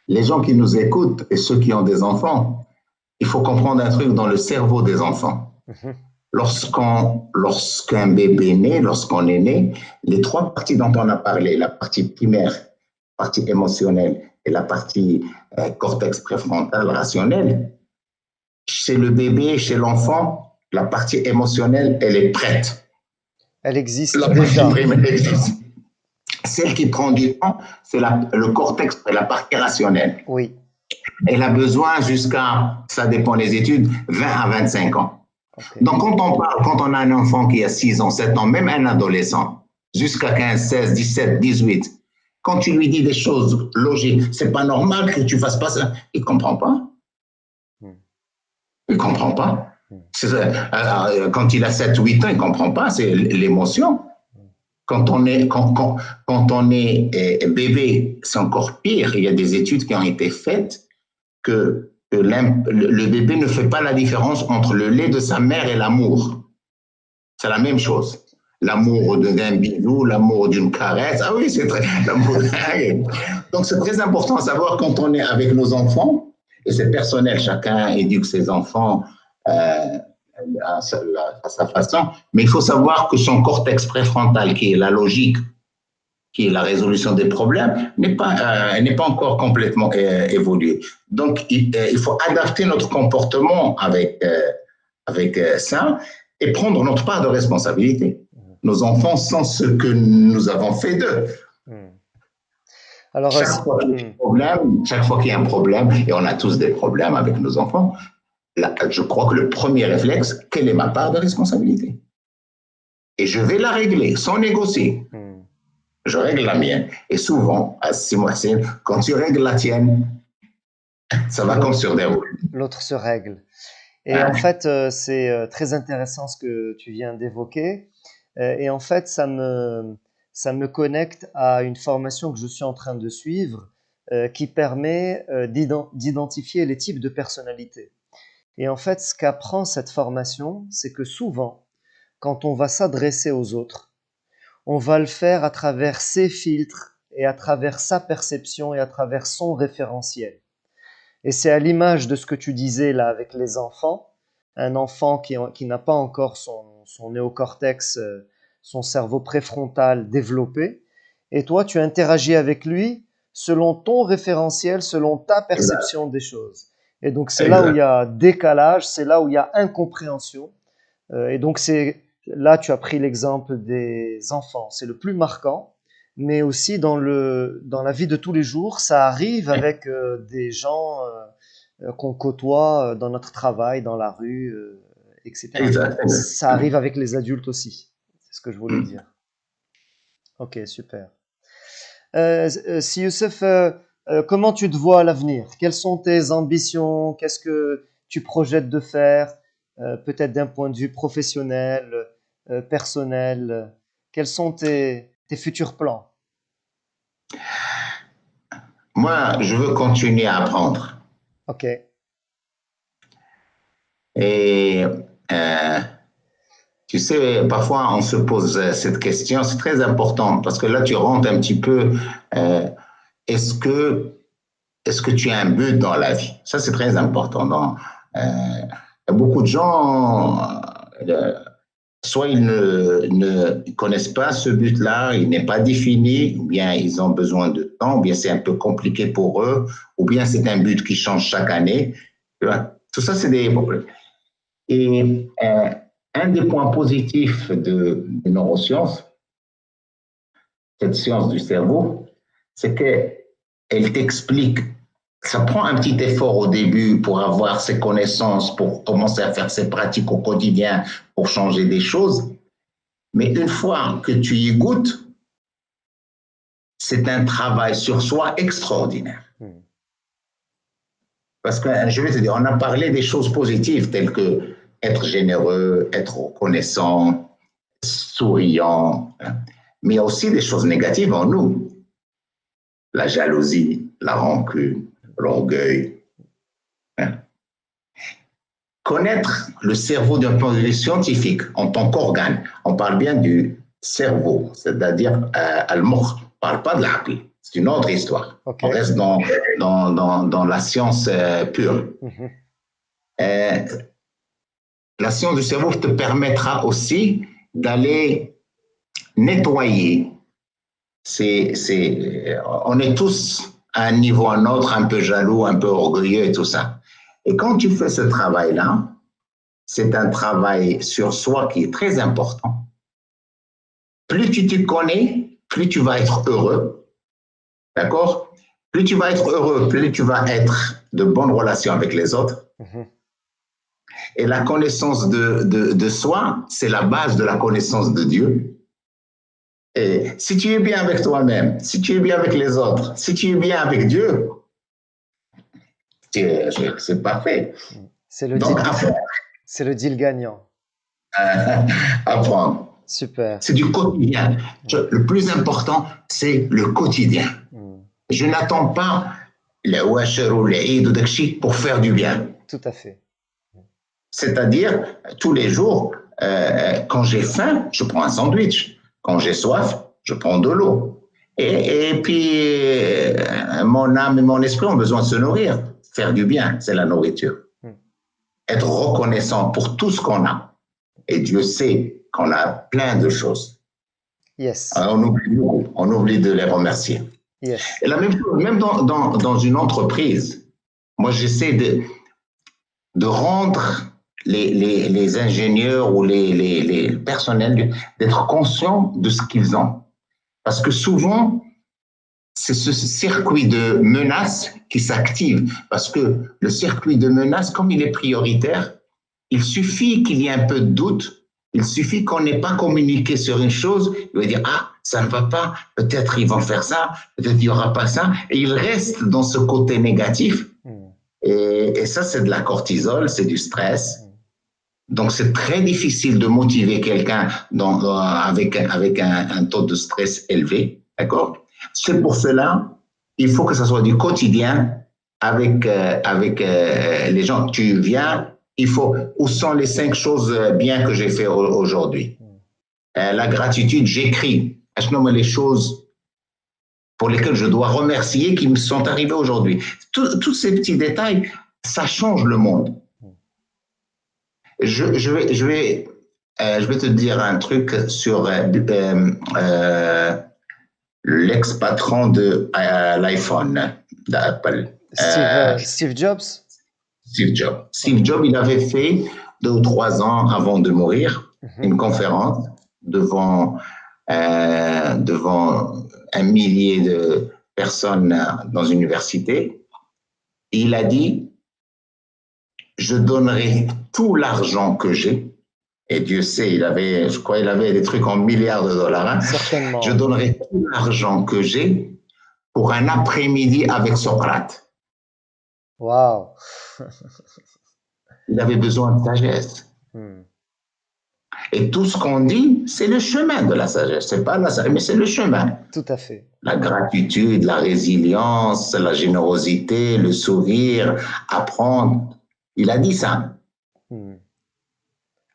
Speaker 2: les gens qui nous écoutent et ceux qui ont des enfants, il faut comprendre un truc dans le cerveau des enfants. Lorsqu'un bébé naît, lorsqu'on est né, les trois parties dont on a parlé, la partie primaire, la partie émotionnelle et la partie cortex préfrontal rationnel, chez le bébé, chez l'enfant, la partie émotionnelle, elle est prête.
Speaker 1: Elle existe
Speaker 2: la
Speaker 1: déjà.
Speaker 2: Partie primaire existe. Celle qui prend du temps, c'est le cortex, la partie rationnelle.
Speaker 1: Oui.
Speaker 2: Elle a besoin jusqu'à, ça dépend des études, 20 à 25 ans. Okay. Donc, quand on a un enfant qui a 6 ans, 7 ans, même un adolescent, jusqu'à 15, 16, 17, 18, quand tu lui dis des choses logiques, c'est pas normal que tu fasses pas ça, il ne comprend pas. Il ne comprend pas. Quand il a 7, 8 ans, il ne comprend pas, c'est l'émotion. Quand on est bébé, c'est encore pire. Il y a des études qui ont été faites que le bébé ne fait pas la différence entre le lait de sa mère et l'amour. C'est la même chose. L'amour d'un bisou, l'amour d'une caresse. Ah oui, c'est très l'amour. Donc c'est très important à savoir quand on est avec nos enfants, et c'est personnel, chacun éduque ses enfants à sa façon, mais il faut savoir que son cortex préfrontal, qui est la logique, qui est la résolution des problèmes, n'est pas encore complètement évolué. Donc, il faut adapter notre comportement avec ça et prendre notre part de responsabilité. Nos enfants sont ce que nous avons fait d'eux. Alors, chaque fois qu'il y a un problème, et on a tous des problèmes avec nos enfants, là, je crois que le premier réflexe, quelle est ma part de responsabilité? Et je vais la régler sans négocier. Je règle la mienne. Et souvent, quand tu règles la tienne, ça va comme sur des roues.
Speaker 1: L'autre se règle. Et en fait, c'est très intéressant ce que tu viens d'évoquer. Et en fait, ça me connecte à une formation que je suis en train de suivre qui permet d'identifier les types de personnalités. Et en fait, ce qu'apprend cette formation, c'est que souvent, quand on va s'adresser aux autres, on va le faire à travers ses filtres et à travers sa perception et à travers son référentiel. Et c'est à l'image de ce que tu disais là avec les enfants, un enfant qui n'a pas encore son néocortex, son cerveau préfrontal développé, et toi tu interagis avec lui selon ton référentiel, selon ta perception des choses. Et donc, c'est là où il y
Speaker 2: Exact.
Speaker 1: a décalage, c'est là où il y a incompréhension. Et donc, là, tu as pris l'exemple des enfants. C'est le plus marquant, mais aussi dans la vie de tous les jours, ça arrive avec des gens qu'on côtoie dans notre travail, dans la rue, etc. Donc,
Speaker 2: Exact.
Speaker 1: ça arrive avec les adultes aussi. C'est ce que je voulais dire. Ok, super. Si Youssef, comment tu te vois à l'avenir? Quelles sont tes ambitions? Qu'est-ce que tu projettes de faire? Peut-être d'un point de vue professionnel, personnel. Quels sont tes futurs plans?
Speaker 2: Moi, je veux continuer à apprendre.
Speaker 1: Ok.
Speaker 2: Et tu sais, parfois on se pose cette question, c'est très important parce que là tu rentres un petit peu, euh, est-ce que, est-ce que tu as un but dans la vie? Ça c'est très important. Beaucoup de gens, soit ils ne connaissent pas ce but-là, il n'est pas défini, ou bien ils ont besoin de temps, ou bien c'est un peu compliqué pour eux, ou bien c'est un but qui change chaque année. Tu vois? Tout ça, c'est des problèmes. Et un des points positifs de neurosciences, cette science du cerveau, c'est qu'elle t'explique, ça prend un petit effort au début pour avoir ses connaissances, pour commencer à faire ses pratiques au quotidien, pour changer des choses. Mais une fois que tu y goûtes, c'est un travail sur soi extraordinaire. Parce que je vais te dire, on a parlé des choses positives telles que être généreux, être reconnaissant, souriant, hein. Mais il y a aussi des choses négatives en nous. La jalousie, la rancune, l'orgueil, hein. Connaître le cerveau d'un point de vue scientifique en tant qu'organe, on parle bien du cerveau, c'est-à-dire al-mukh, on ne parle pas de l'aql, c'est une autre histoire.
Speaker 1: Ok.
Speaker 2: On reste dans la science pure. Euh, la science du cerveau te permettra aussi d'aller nettoyer. On est tous à un niveau à un autre, un peu jaloux, un peu orgueilleux et tout ça. Et quand tu fais ce travail-là, c'est un travail sur soi qui est très important. Plus tu te connais, plus tu vas être heureux. D'accord? Plus tu vas être heureux, plus tu vas être de bonnes relations avec les autres. Et la connaissance de soi, c'est la base de la connaissance de Dieu. Et si tu es bien avec toi-même, si tu es bien avec les autres, si tu es bien avec Dieu, c'est parfait.
Speaker 1: C'est le
Speaker 2: Donc,
Speaker 1: deal, c'est le deal gagnant.
Speaker 2: apprendre.
Speaker 1: Super.
Speaker 2: C'est du quotidien. Le plus important, c'est le quotidien. Je n'attends pas le washer ou l'Eid ou d'Akshi pour faire du bien.
Speaker 1: Tout à fait.
Speaker 2: C'est-à-dire, tous les jours, quand j'ai faim, je prends un sandwich. Quand j'ai soif, je prends de l'eau. Et puis, mon âme et mon esprit ont besoin de se nourrir. Faire du bien, c'est la nourriture. Être reconnaissant pour tout ce qu'on a. Et Dieu sait qu'on a plein de choses.
Speaker 1: Yes.
Speaker 2: Alors, on oublie de les remercier.
Speaker 1: Yes.
Speaker 2: Et la même chose, même dans une entreprise, moi j'essaie de rendre les ingénieurs ou les personnels d'être conscients de ce qu'ils ont. Parce que souvent, c'est ce circuit de menaces qui s'active. Parce que le circuit de menaces, comme il est prioritaire, il suffit qu'il y ait un peu de doute, il suffit qu'on n'ait pas communiqué sur une chose, il va dire, ah, ça ne va pas, peut-être ils vont faire ça, peut-être il n'y aura pas ça, et il reste dans ce côté négatif. Et ça, c'est de la cortisol, c'est du stress. Donc, c'est très difficile de motiver quelqu'un avec un taux de stress élevé, d'accord? C'est pour cela, il faut que ça soit du quotidien avec les gens. Tu viens, il faut, où sont les 5 choses bien que j'ai fait aujourd'hui? La gratitude, j'écris. Je nomme les choses pour lesquelles je dois remercier qui me sont arrivées aujourd'hui. Tous ces petits détails, ça change le monde. Je vais te dire un truc sur l'ex-patron de l'iPhone d'Apple.
Speaker 1: Steve Jobs?
Speaker 2: Steve Jobs.
Speaker 1: Ok.
Speaker 2: Steve Jobs, il avait fait 2 ou 3 ans avant de mourir
Speaker 1: Mhm.
Speaker 2: une conférence devant, devant un millier de personnes dans une université. Et il a dit, je donnerai tout l'argent que j'ai. Et Dieu sait, je crois qu'il avait des trucs en milliards de dollars. Hein.
Speaker 1: Certainement,
Speaker 2: Je
Speaker 1: oui.
Speaker 2: donnerai tout l'argent que j'ai pour un après-midi avec Socrate.
Speaker 1: Waouh.
Speaker 2: Il avait besoin de sagesse.
Speaker 1: Hmm.
Speaker 2: Et tout ce qu'on dit, c'est le chemin de la sagesse. C'est pas la sagesse, mais c'est le chemin.
Speaker 1: Tout à fait.
Speaker 2: La gratitude, la résilience, la générosité, le sourire, apprendre. Il a dit ça.
Speaker 1: Hmm.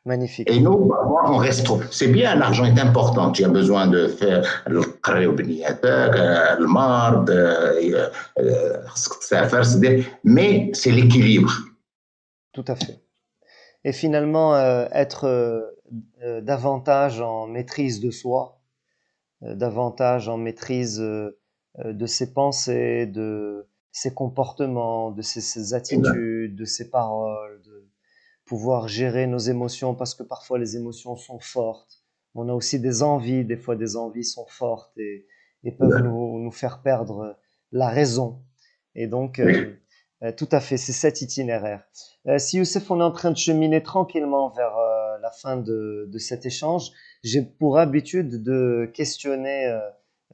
Speaker 2: Et
Speaker 1: Magnifique.
Speaker 2: nous, on reste trop. C'est bien, l'argent est important. Tu as besoin de faire le marde, mais c'est l'équilibre.
Speaker 1: Tout à fait. Et finalement, être davantage en maîtrise de soi, davantage en maîtrise de ses pensées, de ses comportements, de ses attitudes, de ses paroles, de pouvoir gérer nos émotions parce que parfois les émotions sont fortes. On a aussi des envies, des fois des envies sont fortes et peuvent nous faire perdre la raison. Et donc, tout à fait, c'est cet itinéraire. Si Youssef, on est en train de cheminer tranquillement vers la fin de cet échange, j'ai pour habitude de questionner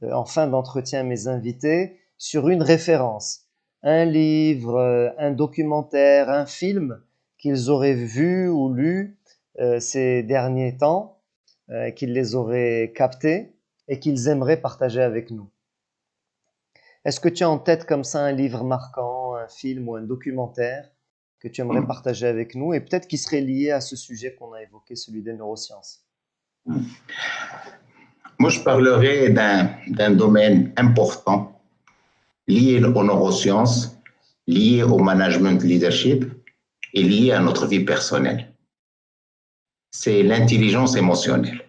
Speaker 1: en fin d'entretien mes invités sur une référence, un livre, un documentaire, un film qu'ils auraient vu ou lu ces derniers temps, qu'ils les auraient captés et qu'ils aimeraient partager avec nous. Est-ce que tu as en tête comme ça un livre marquant, un film ou un documentaire que tu aimerais partager avec nous et peut-être qui serait lié à ce sujet qu'on a évoqué, celui des neurosciences?
Speaker 2: Moi, je parlerai d'un domaine important lié aux neurosciences, lié au management leadership et lié à notre vie personnelle. C'est l'intelligence émotionnelle.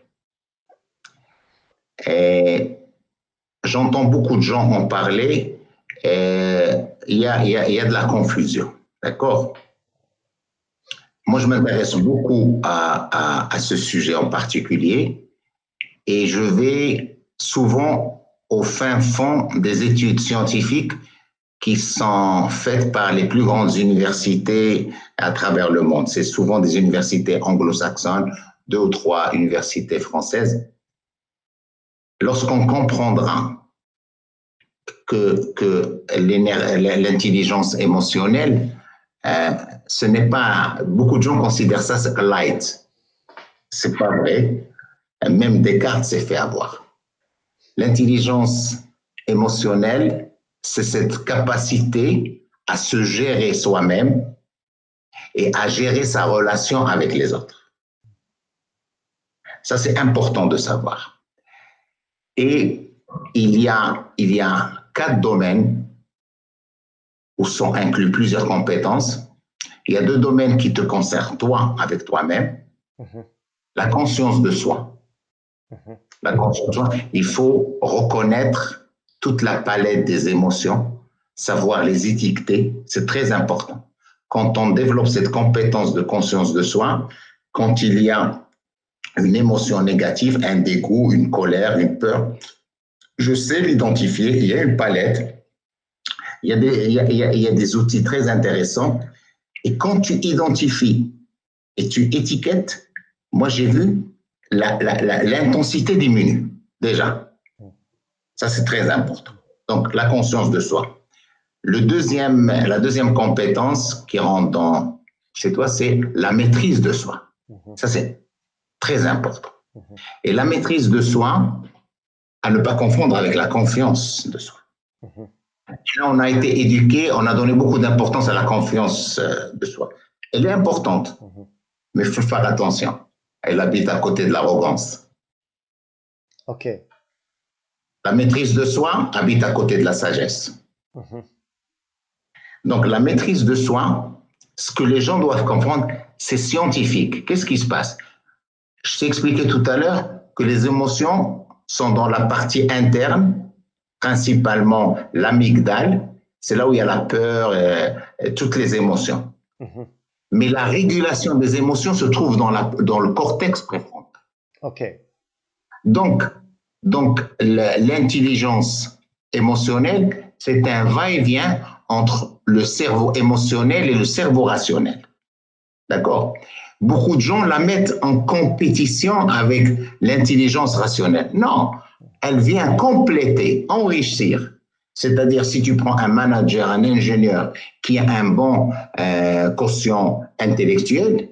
Speaker 2: Et j'entends beaucoup de gens en parler. Il y a de la confusion. D'accord? Moi, je m'intéresse beaucoup à ce sujet en particulier et je vais souvent au fin fond des études scientifiques qui sont faites par les plus grandes universités à travers le monde. C'est souvent des universités anglo-saxonnes, 2 ou 3 universités françaises. Lorsqu'on comprendra que l'intelligence émotionnelle, ce n'est pas, beaucoup de gens considèrent ça c'est light. C'est pas vrai. Même Descartes s'est fait avoir. L'intelligence émotionnelle, c'est cette capacité à se gérer soi-même et à gérer sa relation avec les autres. Ça, c'est important de savoir. Et il y a 4 domaines où sont inclus plusieurs compétences. Il y a 2 domaines qui te concernent, toi, avec toi-même. La conscience de soi. La conscience de soi, il faut reconnaître toute la palette des émotions, savoir les étiqueter, c'est très important. Quand on développe cette compétence de conscience de soi, quand il y a une émotion négative, un dégoût, une colère, une peur, je sais l'identifier, il y a une palette, il y a des outils très intéressants. Et quand tu identifies et tu étiquettes, moi j'ai vu l'intensité diminue déjà. Ça, c'est très important. Donc, la conscience de soi. La deuxième compétence qui rentre chez toi, c'est la maîtrise de soi. Ça, c'est très important. Et la maîtrise de soi, à ne pas confondre avec la confiance de soi. Là, on a été éduqué, on a donné beaucoup d'importance à la confiance de soi. Elle est importante, mais il faut faire attention. Elle habite à côté de l'arrogance.
Speaker 1: Ok.
Speaker 2: La maîtrise de soi habite à côté de la sagesse. Donc, la maîtrise de soi, ce que les gens doivent comprendre, c'est scientifique. Qu'est-ce qui se passe? Je t'ai expliqué tout à l'heure que les émotions sont dans la partie interne, principalement l'amygdale. C'est là où il y a la peur et toutes les émotions.
Speaker 1: Mhm.
Speaker 2: Mais la régulation des émotions se trouve dans le cortex préfrontal.
Speaker 1: OK.
Speaker 2: Donc, l'intelligence émotionnelle, c'est un va-et-vient entre le cerveau émotionnel et le cerveau rationnel. D'accord? Beaucoup de gens la mettent en compétition avec l'intelligence rationnelle. Non, elle vient compléter, enrichir. C'est-à-dire, si tu prends un manager, un ingénieur qui a un bon quotient intellectuel,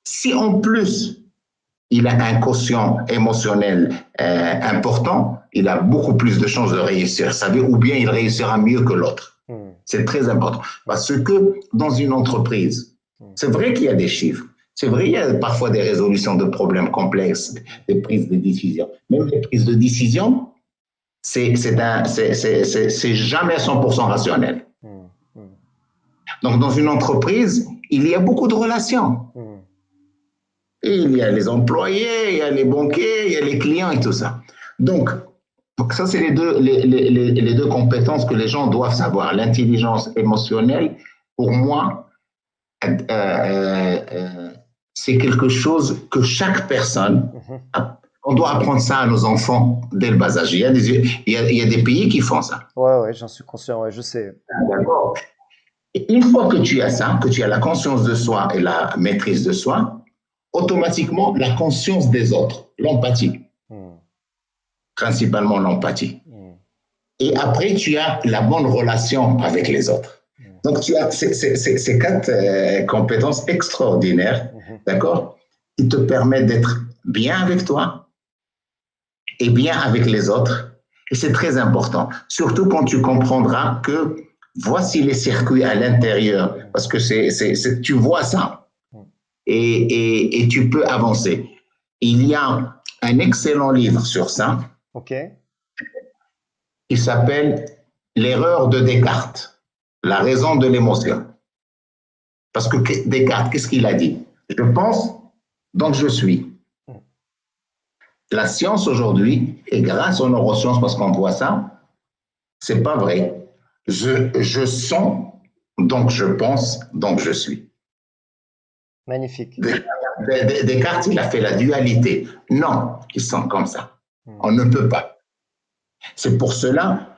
Speaker 2: si en plus il a un quotient émotionnel important, il a beaucoup plus de chances de réussir. Ou bien il réussira mieux que l'autre. C'est très important. Parce que dans une entreprise, c'est vrai qu'il y a des chiffres. C'est vrai qu'il y a parfois des résolutions de problèmes complexes, des prises de décision. Même les prises de décision, c'est jamais 100% rationnel. Donc, dans une entreprise, il y a beaucoup de relations. Et il y a les employés, il y a les banquiers, il y a les clients et tout ça. Donc ça, c'est les deux compétences que les gens doivent savoir. L'intelligence émotionnelle, pour moi, c'est quelque chose que chaque personne, on doit apprendre ça à nos enfants dès le bas âge. Il y a des pays qui font ça.
Speaker 1: Ouais, j'en suis conscient, ouais, je sais.
Speaker 2: D'accord. Et une fois que tu as ça, que tu as la conscience de soi et la maîtrise de soi, automatiquement la conscience des autres, l'empathie. Principalement l'empathie. Et après, tu as la bonne relation avec les autres. Donc, tu as ces quatre compétences extraordinaires, d'accord, qui te permettent d'être bien avec toi et bien avec les autres. Et c'est très important, surtout quand tu comprendras que voici les circuits à l'intérieur, parce que tu vois ça et tu peux avancer. Il y a un excellent livre sur ça. Qui s'appelle L'erreur de Descartes, la raison de l'émotion. Parce que Descartes, qu'est-ce qu'il a dit? Je pense, donc je suis. La science aujourd'hui, et grâce aux neurosciences, parce qu'on voit ça, c'est pas vrai. Je sens, donc je pense, donc je suis.
Speaker 1: Magnifique.
Speaker 2: Descartes, il a fait la dualité. Non, ils sont comme ça. On ne peut pas. C'est pour cela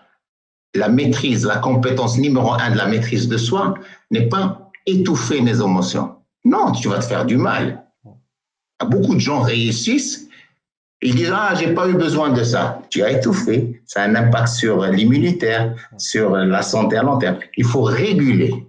Speaker 2: la maîtrise, la compétence numéro 1 de la maîtrise de soi n'est pas étouffer les émotions. Non, tu vas te faire du mal. Beaucoup de gens réussissent, ils disent « Ah, j'ai pas eu besoin de ça ». Tu as étouffé, ça a un impact sur l'immunitaire, sur la santé à long terme. Il faut réguler,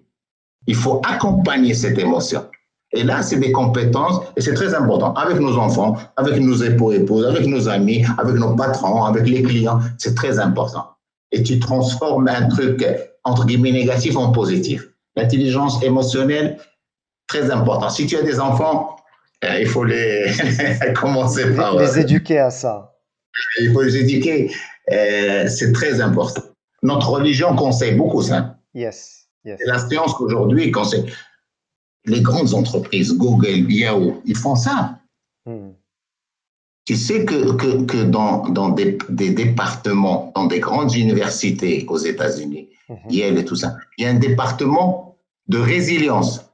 Speaker 2: il faut accompagner cette émotion. Et là, c'est des compétences, et c'est très important, avec nos enfants, avec nos époux, épouses, avec nos amis, avec nos patrons, avec les clients, c'est très important. Et tu transformes un truc, entre guillemets, négatif en positif. L'intelligence émotionnelle, très important. Si tu as des enfants, il faut les commencer par...
Speaker 1: Les éduquer à ça.
Speaker 2: Il faut les éduquer. C'est très important. Notre religion conseille beaucoup ça.
Speaker 1: Yes.
Speaker 2: Et la science aujourd'hui conseille. Les grandes entreprises, Google, Yahoo, ils font ça. Tu sais que dans des départements, dans des grandes universités aux États-Unis, Yale et tout ça, il y a un département de résilience.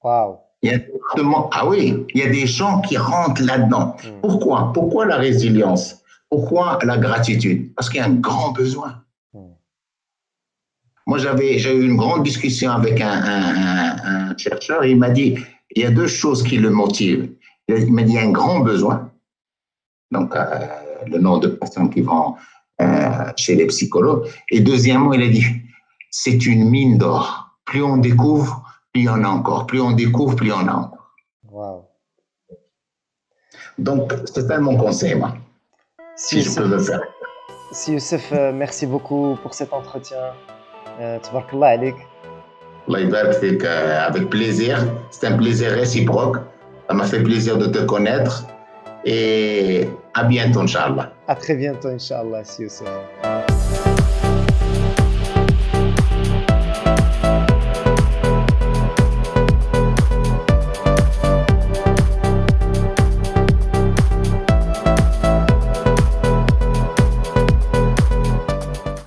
Speaker 1: Wow.
Speaker 2: Il y a un département, ah oui, il y a des gens qui rentrent là-dedans. Pourquoi? Pourquoi la résilience? Pourquoi la gratitude? Parce qu'il y a un grand besoin. Moi, j'ai eu une grande discussion avec un chercheur et il m'a dit, il y a deux choses qui le motivent. Il m'a dit, il y a un grand besoin. Donc, le nombre de personnes qui vont chez les psychologues. Et deuxièmement, il a dit, c'est une mine d'or. Plus on découvre, plus il y en a encore. Plus on découvre, plus il y en a encore.
Speaker 1: Wow.
Speaker 2: Donc, c'est ça mon conseil, moi. Si je peux le faire.
Speaker 1: Si Youssef, merci beaucoup pour cet entretien. Tabarakallah alik.
Speaker 2: Allah يبارك فيك, avec plaisir. C'est un plaisir réciproque. Ça m'a fait plaisir de te connaître. Et à bientôt, Inch'Allah.
Speaker 1: À très bientôt, Inch'Allah, si Youssef.